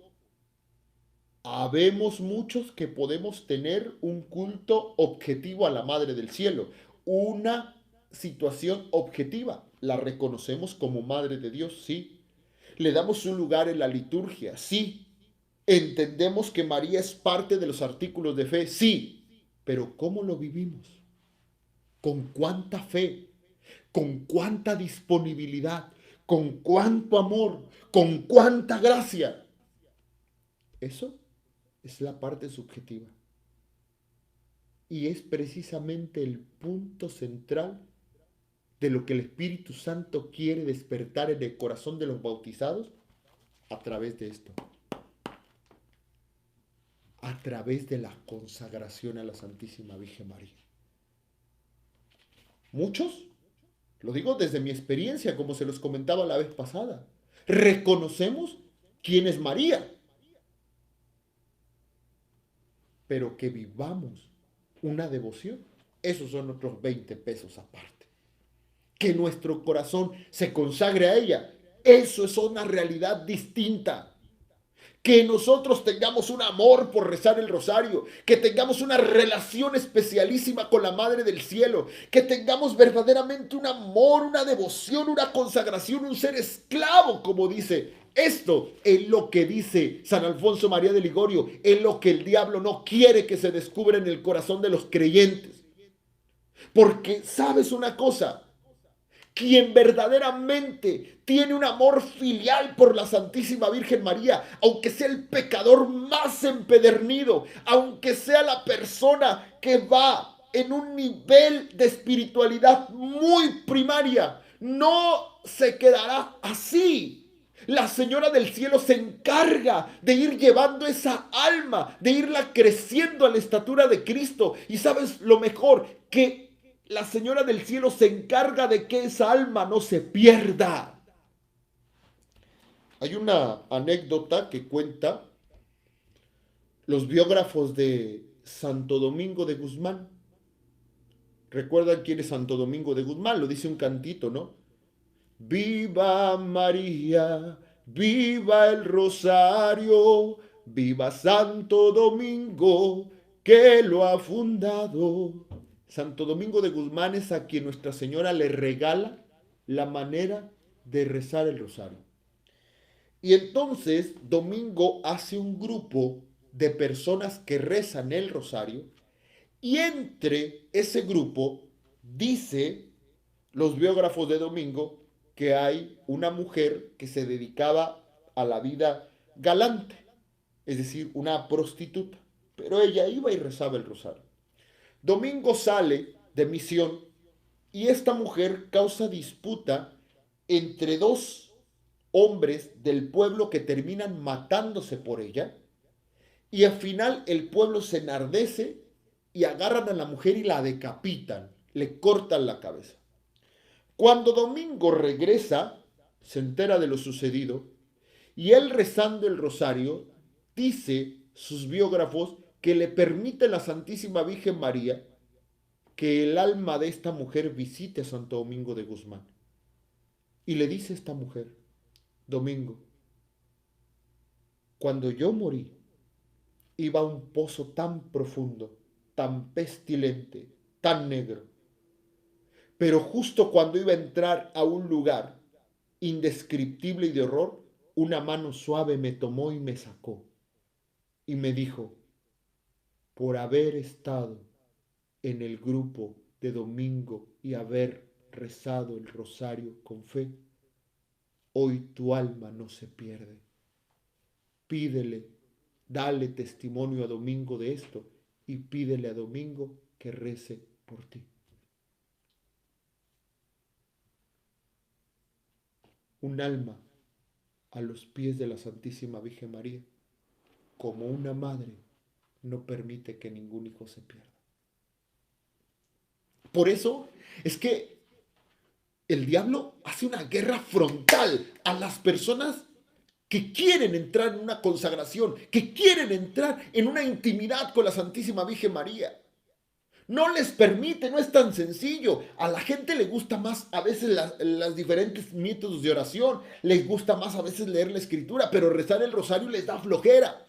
habemos muchos que podemos tener un culto objetivo a la Madre del Cielo, una situación objetiva. La reconocemos como Madre de Dios, sí. Le damos un lugar en la liturgia, sí. Entendemos que María es parte de los artículos de fe, sí. Pero ¿cómo lo vivimos? ¿Con cuánta fe? ¿Con cuánta disponibilidad? ¿Con cuánto amor? ¿Con cuánta gracia? Eso es la parte subjetiva. Y es precisamente el punto central de lo que el Espíritu Santo quiere despertar en el corazón de los bautizados a través de esto. A través de la consagración a la Santísima Virgen María. Muchos, lo digo desde mi experiencia, como se los comentaba la vez pasada, reconocemos quién es María, pero que vivamos una devoción, esos son otros 20 pesos aparte. Que nuestro corazón se consagre a ella, eso es una realidad distinta. Que nosotros tengamos un amor por rezar el rosario, que tengamos una relación especialísima con la Madre del Cielo, que tengamos verdaderamente un amor, una devoción, una consagración, un ser esclavo, como dice. Esto es lo que dice San Alfonso María de Ligorio, es lo que el diablo no quiere que se descubra en el corazón de los creyentes. Porque, ¿sabes una cosa? Quien verdaderamente tiene un amor filial por la Santísima Virgen María, aunque sea el pecador más empedernido, aunque sea la persona que va en un nivel de espiritualidad muy primaria, no se quedará así. La Señora del Cielo se encarga de ir llevando esa alma, de irla creciendo a la estatura de Cristo. Y sabes lo mejor, que la Señora del Cielo se encarga de que esa alma no se pierda. Hay una anécdota que cuenta los biógrafos de Santo Domingo de Guzmán. ¿Recuerdan quién es Santo Domingo de Guzmán? Lo dice un cantito, ¿no? Viva María, viva el Rosario, viva Santo Domingo, que lo ha fundado. Santo Domingo de Guzmán es a quien Nuestra Señora le regala la manera de rezar el rosario. Y entonces Domingo hace un grupo de personas que rezan el rosario y entre ese grupo dice los biógrafos de Domingo que hay una mujer que se dedicaba a la vida galante, es decir, una prostituta, pero ella iba y rezaba el rosario. Domingo sale de misión y esta mujer causa disputa entre dos hombres del pueblo que terminan matándose por ella, y al final el pueblo se enardece y agarran a la mujer y la decapitan, le cortan la cabeza. Cuando Domingo regresa, se entera de lo sucedido, y él rezando el rosario, dice sus biógrafos que le permite la Santísima Virgen María que el alma de esta mujer visite a Santo Domingo de Guzmán. Y le dice esta mujer: Domingo, cuando yo morí, iba a un pozo tan profundo, tan pestilente, tan negro. Pero justo cuando iba a entrar a un lugar indescriptible y de horror, una mano suave me tomó y me sacó. Y me dijo: por haber estado en el grupo de Domingo y haber rezado el rosario con fe, hoy tu alma no se pierde. Pídele, dale testimonio a Domingo de esto y pídele a Domingo que rece por ti. Un alma a los pies de la Santísima Virgen María, como una madre, no permite que ningún hijo se pierda. Por eso es que el diablo hace una guerra frontal a las personas que quieren entrar en una consagración, que quieren entrar en una intimidad con la Santísima Virgen María. No les permite, no es tan sencillo. A la gente le gusta más a veces las diferentes métodos de oración, les gusta más a veces leer la escritura, pero rezar el rosario les da flojera.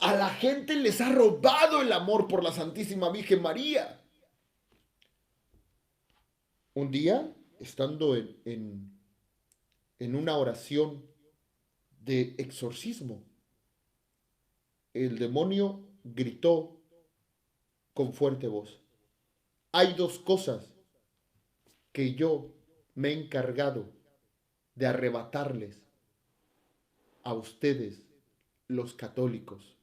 A la gente les ha robado el amor por la Santísima Virgen María. Un día, estando en una oración de exorcismo, el demonio gritó con fuerte voz: hay dos cosas que yo me he encargado de arrebatarles a ustedes, los católicos: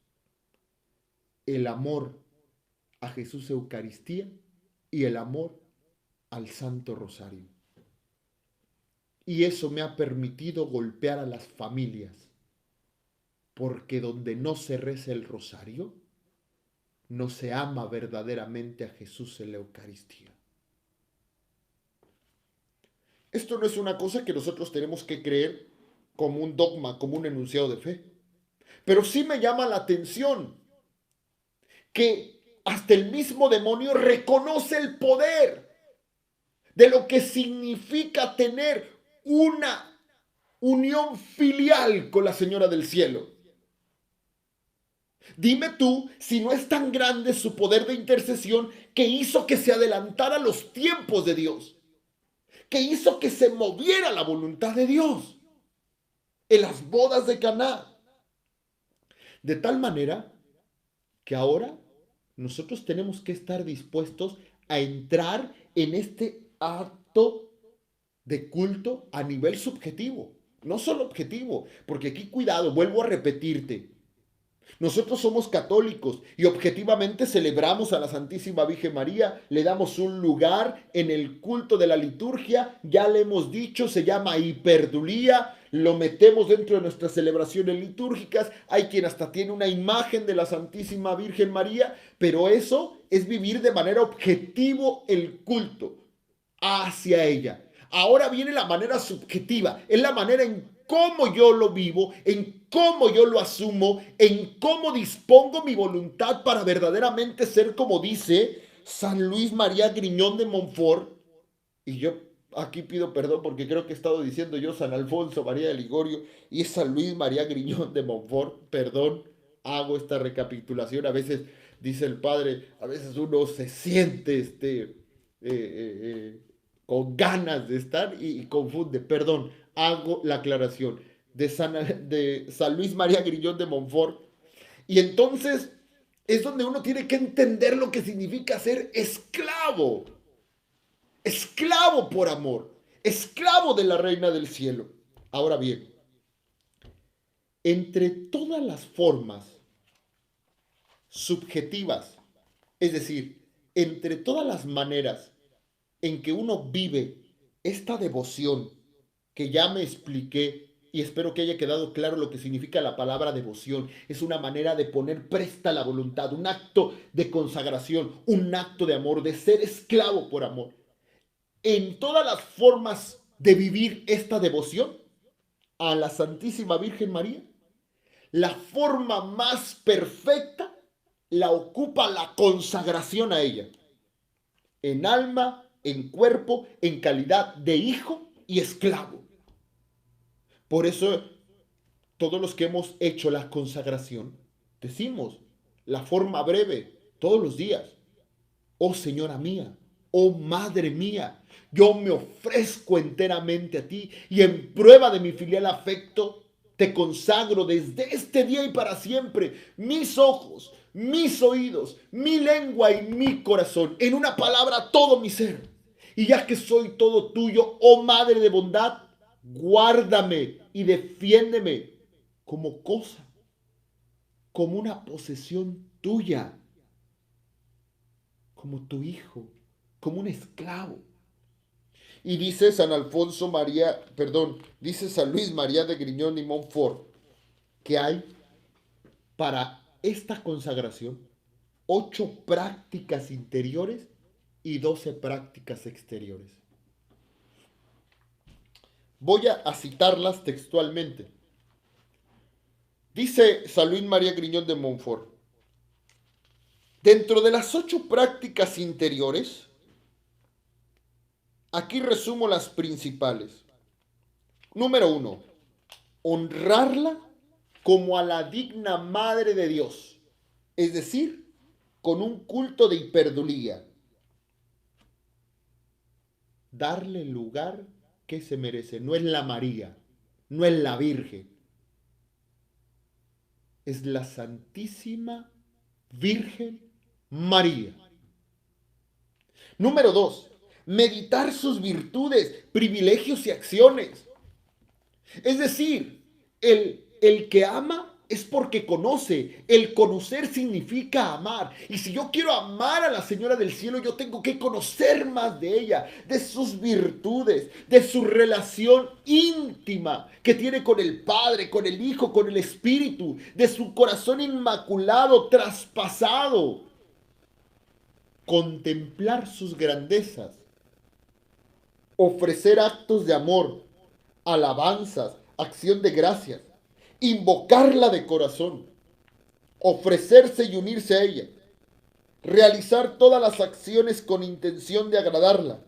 el amor a Jesús Eucaristía y el amor al Santo Rosario. Y eso me ha permitido golpear a las familias, porque donde no se reza el rosario, no se ama verdaderamente a Jesús en la Eucaristía. Esto no es una cosa que nosotros tenemos que creer como un dogma, como un enunciado de fe. Pero sí me llama la atención que hasta el mismo demonio reconoce el poder de lo que significa tener una unión filial con la Señora del Cielo. Dime tú si no es tan grande su poder de intercesión que hizo que se adelantara los tiempos de Dios, que hizo que se moviera la voluntad de Dios en las bodas de Caná. De tal manera que ahora nosotros tenemos que estar dispuestos a entrar en este acto de culto a nivel subjetivo, no solo objetivo, porque aquí cuidado, vuelvo a repetirte. Nosotros somos católicos y objetivamente celebramos a la Santísima Virgen María, le damos un lugar en el culto de la liturgia, ya le hemos dicho, se llama hiperdulía, lo metemos dentro de nuestras celebraciones litúrgicas, hay quien hasta tiene una imagen de la Santísima Virgen María, pero eso es vivir de manera objetivo el culto hacia ella. Ahora viene la manera subjetiva, es la manera en cómo yo lo vivo, en cómo yo lo asumo, en cómo dispongo mi voluntad para verdaderamente ser como dice San Luis María Griñón de Montfort. Y yo aquí pido perdón porque creo que he estado diciendo yo San Alfonso María de Ligorio y es San Luis María Griñón de Montfort. Perdón, hago esta recapitulación. A veces, dice el padre, a veces uno se siente con ganas de estar y confunde. Perdón, hago la aclaración de San Luis María Griñón de Montfort. Y entonces es donde uno tiene que entender lo que significa ser esclavo. Esclavo por amor. Esclavo de la Reina del Cielo. Ahora bien, entre todas las formas subjetivas, es decir, entre todas las maneras en que uno vive esta devoción que ya me expliqué y espero que haya quedado claro lo que significa la palabra devoción. Es una manera de poner presta la voluntad, un acto de consagración, un acto de amor, de ser esclavo por amor. En todas las formas de vivir esta devoción a la Santísima Virgen María, la forma más perfecta la ocupa la consagración a ella, en alma, en cuerpo, en calidad de hijo y esclavo. Por eso todos los que hemos hecho la consagración, decimos la forma breve todos los días: oh Señora mía, oh Madre mía, yo me ofrezco enteramente a ti y en prueba de mi filial afecto te consagro desde este día y para siempre mis ojos, mis oídos, mi lengua y mi corazón, en una palabra todo mi ser. Y ya que soy todo tuyo, oh Madre de bondad, guárdame y defiéndeme como cosa, como una posesión tuya, como tu hijo, como un esclavo. Y dice San Alfonso María, perdón, dice San Luis María de Griñón y Montfort, que hay para esta consagración 8 prácticas interiores y 12 prácticas exteriores. Voy a citarlas textualmente. Dice San Luis María Griñón de Montfort: dentro de las 8 prácticas interiores, aquí resumo las principales. Número 1, honrarla como a la digna Madre de Dios, es decir, con un culto de hiperdulía. Darle el lugar que se merece. No es la María, no es la Virgen, es la Santísima Virgen María. Número 2, meditar sus virtudes, privilegios y acciones. Es decir, el que ama es porque conoce. El conocer significa amar. Y si yo quiero amar a la Señora del Cielo, yo tengo que conocer más de ella, de sus virtudes, de su relación íntima que tiene con el Padre, con el Hijo, con el Espíritu, de su corazón inmaculado, traspasado. Contemplar sus grandezas, ofrecer actos de amor, alabanzas, acción de gracias, invocarla de corazón, ofrecerse y unirse a ella, realizar todas las acciones con intención de agradarla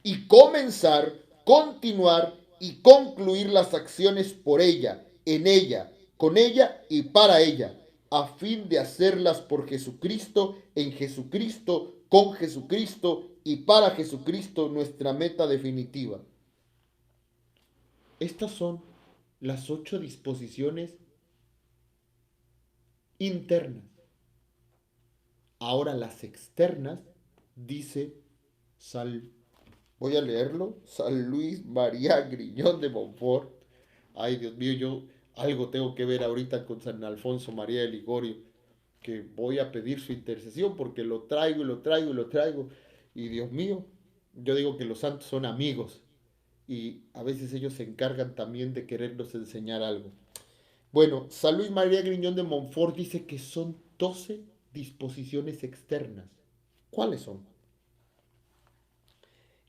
y comenzar, continuar y concluir las acciones por ella, en ella, con ella y para ella, a fin de hacerlas por Jesucristo, en Jesucristo, con Jesucristo y para Jesucristo, nuestra meta definitiva. Estas son las 8 disposiciones internas. Ahora las externas, dice voy a leerlo, San Luis María Griñón de Montfort. Ay, Dios mío, yo algo tengo que ver ahorita con San Alfonso María de Ligorio, que voy a pedir su intercesión porque lo traigo y lo traigo y lo traigo. Y Dios mío, yo digo que los santos son amigos y a veces ellos se encargan también de querernos enseñar algo. Bueno, San Luis María Griñón de Montfort dice que son 12 disposiciones externas. ¿Cuáles son?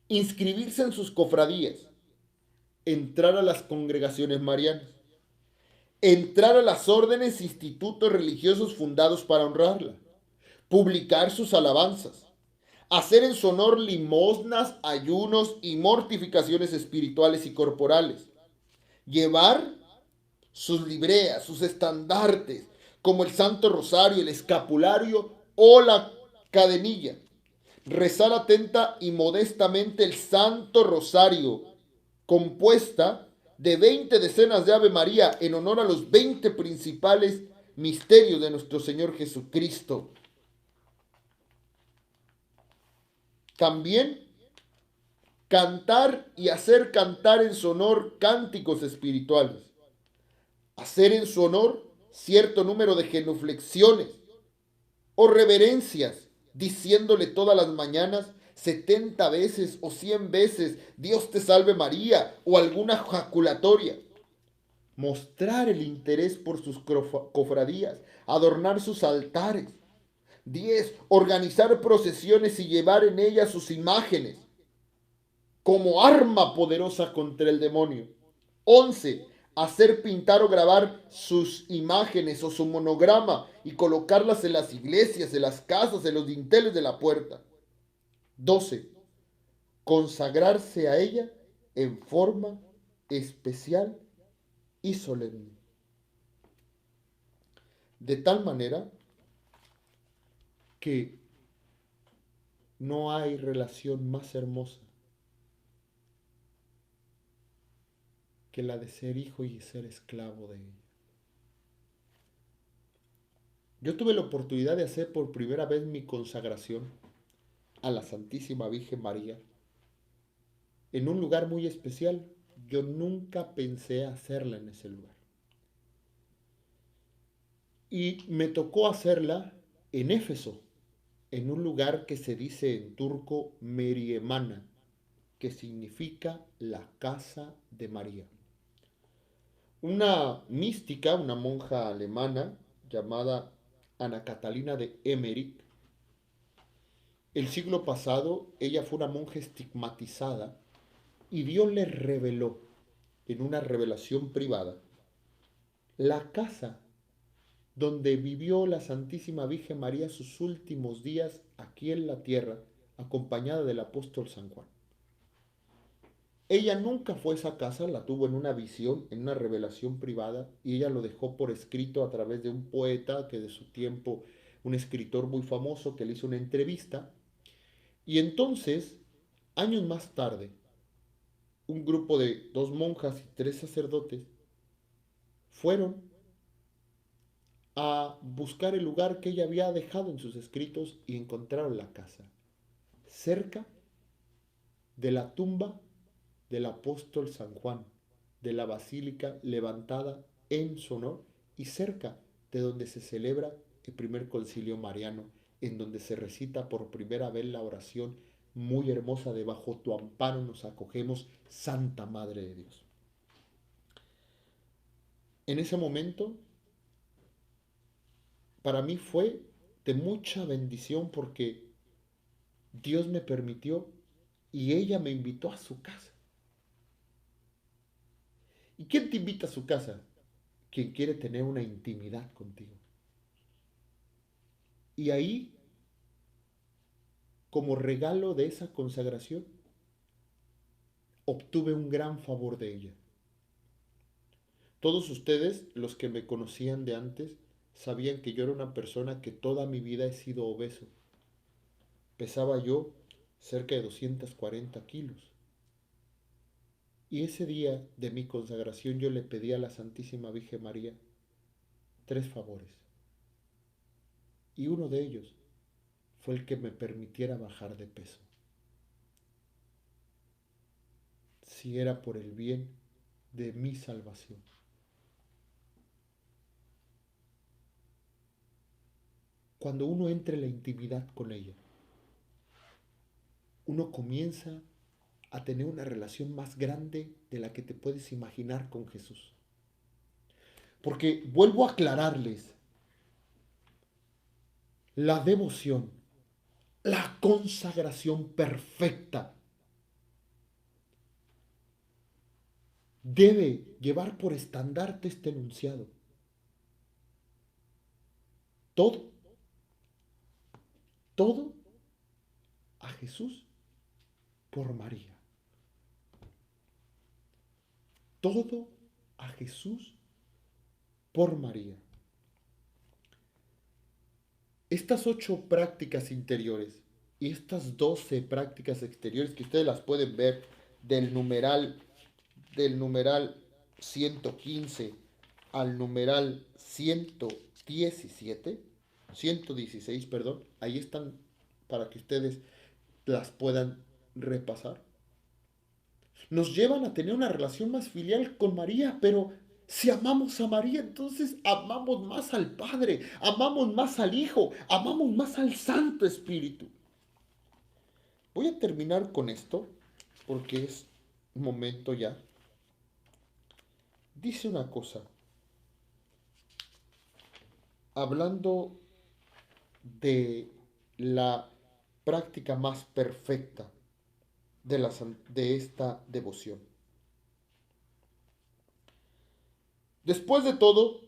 Inscribirse en sus cofradías, entrar a las congregaciones marianas, entrar a las órdenes e institutos religiosos fundados para honrarla, publicar sus alabanzas, hacer en su honor limosnas, ayunos y mortificaciones espirituales y corporales, llevar sus libreas, sus estandartes, como el Santo Rosario, el escapulario o la cadenilla, rezar atenta y modestamente el Santo Rosario, compuesta de 20 decenas de Ave María en honor a los 20 principales misterios de nuestro Señor Jesucristo. También cantar y hacer cantar en su honor cánticos espirituales. Hacer en su honor cierto número de genuflexiones o reverencias, diciéndole todas las mañanas 70 veces o 100 veces, Dios te salve María, o alguna jaculatoria. Mostrar el interés por sus cofradías, adornar sus altares. 10. Organizar procesiones y llevar en ellas sus imágenes como arma poderosa contra el demonio. 11. Hacer pintar o grabar sus imágenes o su monograma y colocarlas en las iglesias, en las casas, en los dinteles de la puerta. 12. Consagrarse a ella en forma especial y solemne. De tal manera que no hay relación más hermosa que la de ser hijo y ser esclavo de ella. Yo tuve la oportunidad de hacer por primera vez mi consagración a la Santísima Virgen María en un lugar muy especial. Yo nunca pensé hacerla en ese lugar. Y me tocó hacerla en Éfeso, en un lugar que se dice en turco Meriemana, que significa la casa de María. Una mística, una monja alemana llamada Ana Catalina de Emmerich, el siglo pasado ella fue una monja estigmatizada y Dios le reveló en una revelación privada la casa donde vivió la Santísima Virgen María sus últimos días aquí en la tierra, acompañada del apóstol San Juan. Ella nunca fue a esa casa, la tuvo en una visión, en una revelación privada, y ella lo dejó por escrito a través de un poeta que de su tiempo, un escritor muy famoso que le hizo una entrevista. Y entonces, años más tarde, un grupo de 2 monjas y 3 sacerdotes fueron a buscar el lugar que ella había dejado en sus escritos y encontraron la casa, cerca de la tumba del apóstol San Juan, de la basílica levantada en su honor y cerca de donde se celebra el primer concilio mariano, en donde se recita por primera vez la oración muy hermosa de bajo tu amparo nos acogemos, Santa Madre de Dios. En ese momento, para mí fue de mucha bendición porque Dios me permitió y ella me invitó a su casa. ¿Y quién te invita a su casa? Quien quiere tener una intimidad contigo. Y ahí, como regalo de esa consagración, obtuve un gran favor de ella. Todos ustedes, los que me conocían de antes, sabían que yo era una persona que toda mi vida he sido obeso. Pesaba yo cerca de 240 kilos. Y ese día de mi consagración yo le pedí a la Santísima Virgen María 3 favores. Y uno de ellos fue el que me permitiera bajar de peso. Si era por el bien de mi salvación. Cuando uno entra en la intimidad con ella, uno comienza a tener una relación más grande de la que te puedes imaginar con Jesús. Porque vuelvo a aclararles, la devoción, la consagración perfecta debe llevar por estandarte este enunciado. Todo, todo a Jesús por María. Todo a Jesús por María. Estas 8 prácticas interiores y estas 12 prácticas exteriores que ustedes las pueden ver del numeral 115 al numeral 116, perdón, ahí están para que ustedes las puedan repasar. Nos llevan a tener una relación más filial con María, pero si amamos a María, entonces amamos más al Padre, amamos más al Hijo, amamos más al Santo Espíritu. Voy a terminar con esto, porque es momento ya. Dice una cosa, hablando de la práctica más perfecta de esta devoción. Después de todo,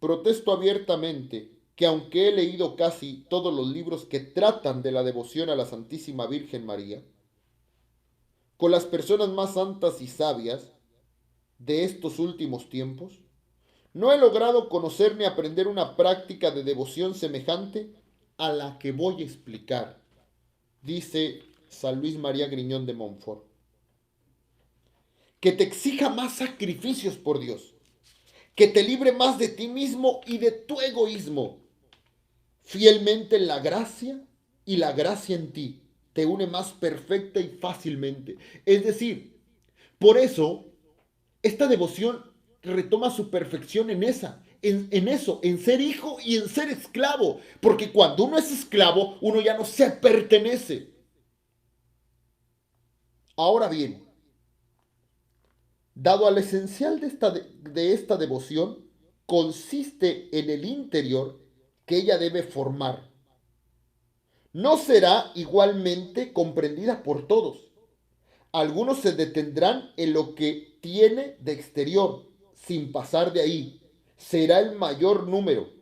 protesto abiertamente que aunque he leído casi todos los libros que tratan de la devoción a la Santísima Virgen María, con las personas más santas y sabias de estos últimos tiempos, no he logrado conocer ni aprender una práctica de devoción semejante a la que voy a explicar, dice San Luis María Griñón de Montfort. Que te exija más sacrificios por Dios, que te libre más de ti mismo y de tu egoísmo. Fielmente en la gracia y la gracia en ti te une más perfecta y fácilmente. Es decir, por eso esta devoción retoma su perfección en eso, en ser hijo y en ser esclavo. Porque cuando uno es esclavo, uno ya no se pertenece. Ahora bien, dado al esencial de esta devoción, consiste en el interior que ella debe formar. No será igualmente comprendida por todos. Algunos se detendrán en lo que tiene de exterior, sin pasar de ahí. Será el mayor número.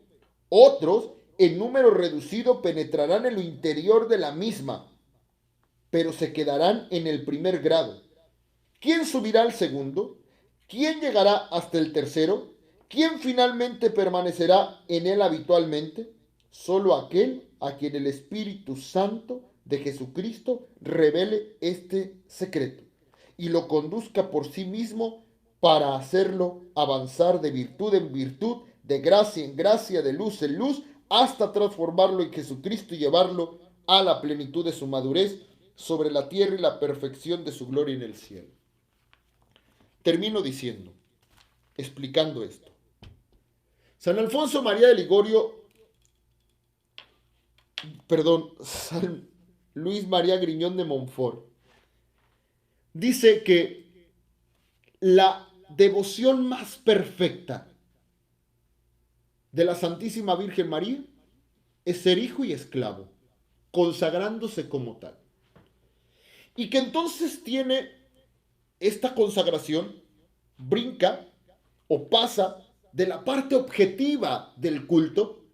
Otros, en número reducido, penetrarán en lo interior de la misma, pero se quedarán en el primer grado. ¿Quién subirá al segundo? ¿Quién llegará hasta el tercero? ¿Quién finalmente permanecerá en él habitualmente? Solo aquel a quien el Espíritu Santo de Jesucristo revele este secreto y lo conduzca por sí mismo para hacerlo avanzar de virtud en virtud, de gracia en gracia, de luz en luz, hasta transformarlo en Jesucristo y llevarlo a la plenitud de su madurez sobre la tierra y la perfección de su gloria en el cielo. Termino diciendo, explicando esto. San Alfonso María de Ligorio, San Luis María Griñón de Montfort, dice que la devoción más perfecta de la Santísima Virgen María es ser hijo y esclavo, consagrándose como tal. Y que entonces tiene esta consagración, brinca o pasa de la parte objetiva del culto,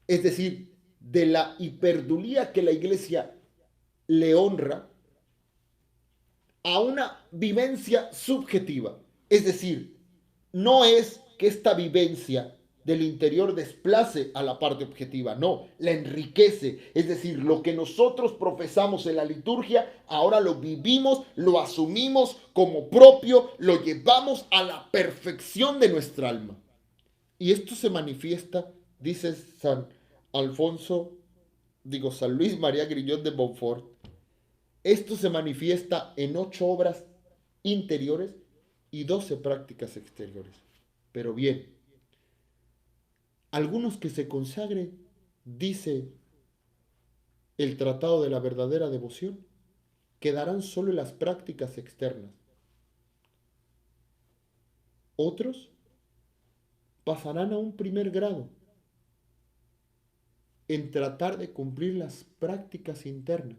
es decir, de la hiperdulía que la iglesia le honra, a una vivencia subjetiva. Es decir, no es que esta vivencia del interior desplace a la parte objetiva, no, la enriquece. Es decir, lo que nosotros profesamos en la liturgia, ahora lo vivimos, lo asumimos como propio, lo llevamos a la perfección de nuestra alma. Y esto se manifiesta, dice San Luis María Griñón de Montfort, esto se manifiesta en 8 obras interiores y 12 prácticas exteriores. Pero bien, algunos que se consagren, dice el Tratado de la Verdadera Devoción, quedarán solo en las prácticas externas. Otros pasarán a un primer grado en tratar de cumplir las prácticas internas.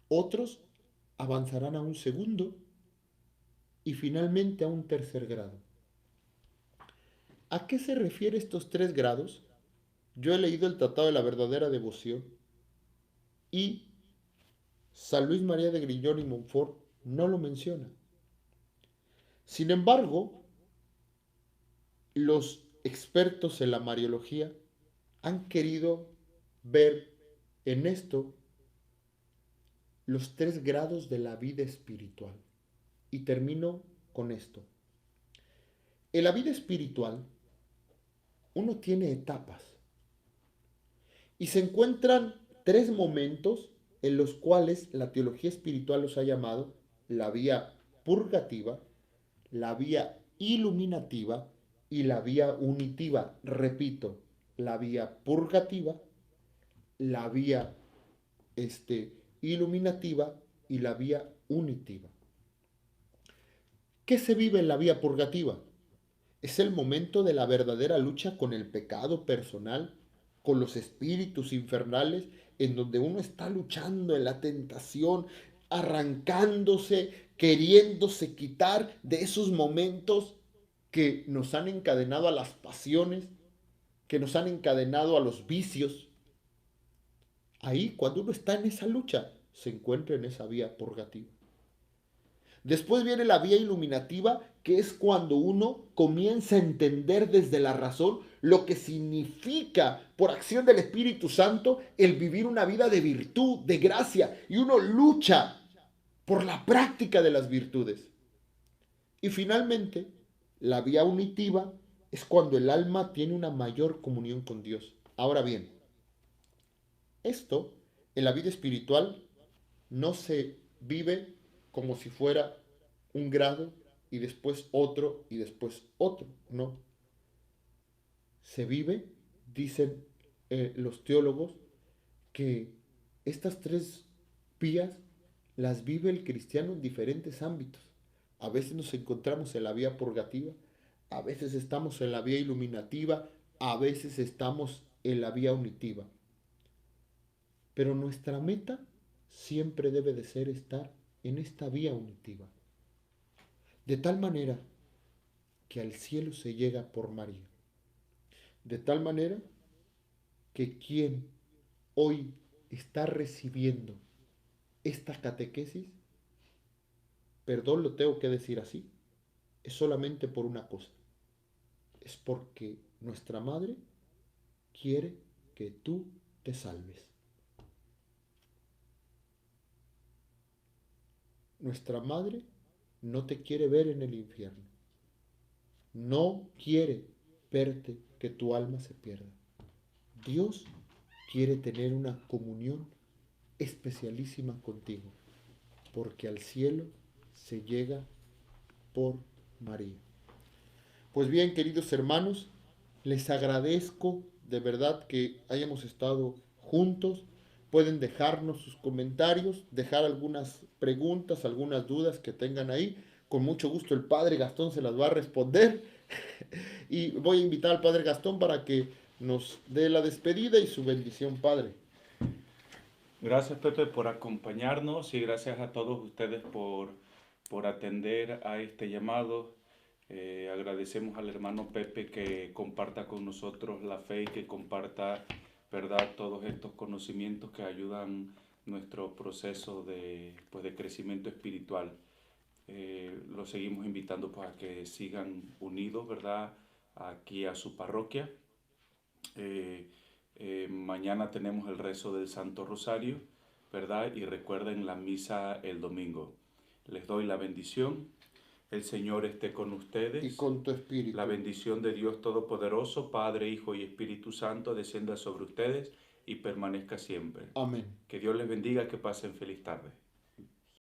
Otros avanzarán a un segundo y finalmente a un tercer grado. ¿A qué se refiere estos 3 grados? Yo he leído el Tratado de la Verdadera Devoción y San Luis María de Griñón y Montfort no lo menciona. Sin embargo, los expertos en la Mariología han querido ver en esto los 3 grados de la vida espiritual. Y termino con esto. En la vida espiritual, uno tiene etapas. Y se encuentran 3 momentos en los cuales la teología espiritual los ha llamado la vía purgativa, la vía iluminativa y la vía unitiva. Repito, la vía purgativa, la vía iluminativa y la vía unitiva. ¿Qué se vive en la vía purgativa? Es el momento de la verdadera lucha con el pecado personal, con los espíritus infernales, en donde uno está luchando en la tentación, arrancándose, queriéndose quitar de esos momentos que nos han encadenado a las pasiones, que nos han encadenado a los vicios. Ahí, cuando uno está en esa lucha, se encuentra en esa vía purgativa. Después viene la vía iluminativa, que es cuando uno comienza a entender desde la razón lo que significa, por acción del Espíritu Santo, el vivir una vida de virtud, de gracia, y uno lucha por la práctica de las virtudes. Y finalmente, la vía unitiva es cuando el alma tiene una mayor comunión con Dios. Ahora bien, esto en la vida espiritual no se vive como si fuera un grado y después otro y después otro. No. Se vive, dicen los teólogos, que estas tres vías las vive el cristiano en diferentes ámbitos. A veces nos encontramos en la vía purgativa, a veces estamos en la vía iluminativa, a veces estamos en la vía unitiva. Pero nuestra meta siempre debe de ser estar en esta vía unitiva. De tal manera que al cielo se llega por María. De tal manera que quien hoy está recibiendo esta catequesis, perdón, lo tengo que decir así, es solamente por una cosa. Es porque nuestra madre quiere que tú te salves. Nuestra madre no te quiere ver en el infierno. No quiere verte que tu alma se pierda. Dios quiere tener una comunión especialísima contigo, porque al cielo se llega por María. Pues bien, queridos hermanos, les agradezco de verdad que hayamos estado juntos. Pueden dejarnos sus comentarios, dejar algunas preguntas, algunas dudas que tengan ahí. Con mucho gusto el Padre Gastón se las va a responder. Y voy a invitar al Padre Gastón para que nos dé la despedida y su bendición, Padre. Gracias, Pepe, por acompañarnos y gracias a todos ustedes por atender a este llamado. Agradecemos al hermano Pepe que comparta con nosotros la fe y que comparta, ¿verdad?, todos estos conocimientos que ayudan nuestro proceso de crecimiento espiritual. Los seguimos invitando pues, a que sigan unidos, ¿verdad?, aquí a su parroquia. Mañana tenemos el rezo del Santo Rosario, ¿verdad? Y recuerden la misa el domingo. Les doy la bendición. El Señor esté con ustedes. Y con tu espíritu. La bendición de Dios Todopoderoso, Padre, Hijo y Espíritu Santo, descienda sobre ustedes y permanezca siempre. Amén. Que Dios les bendiga, que pasen feliz tarde.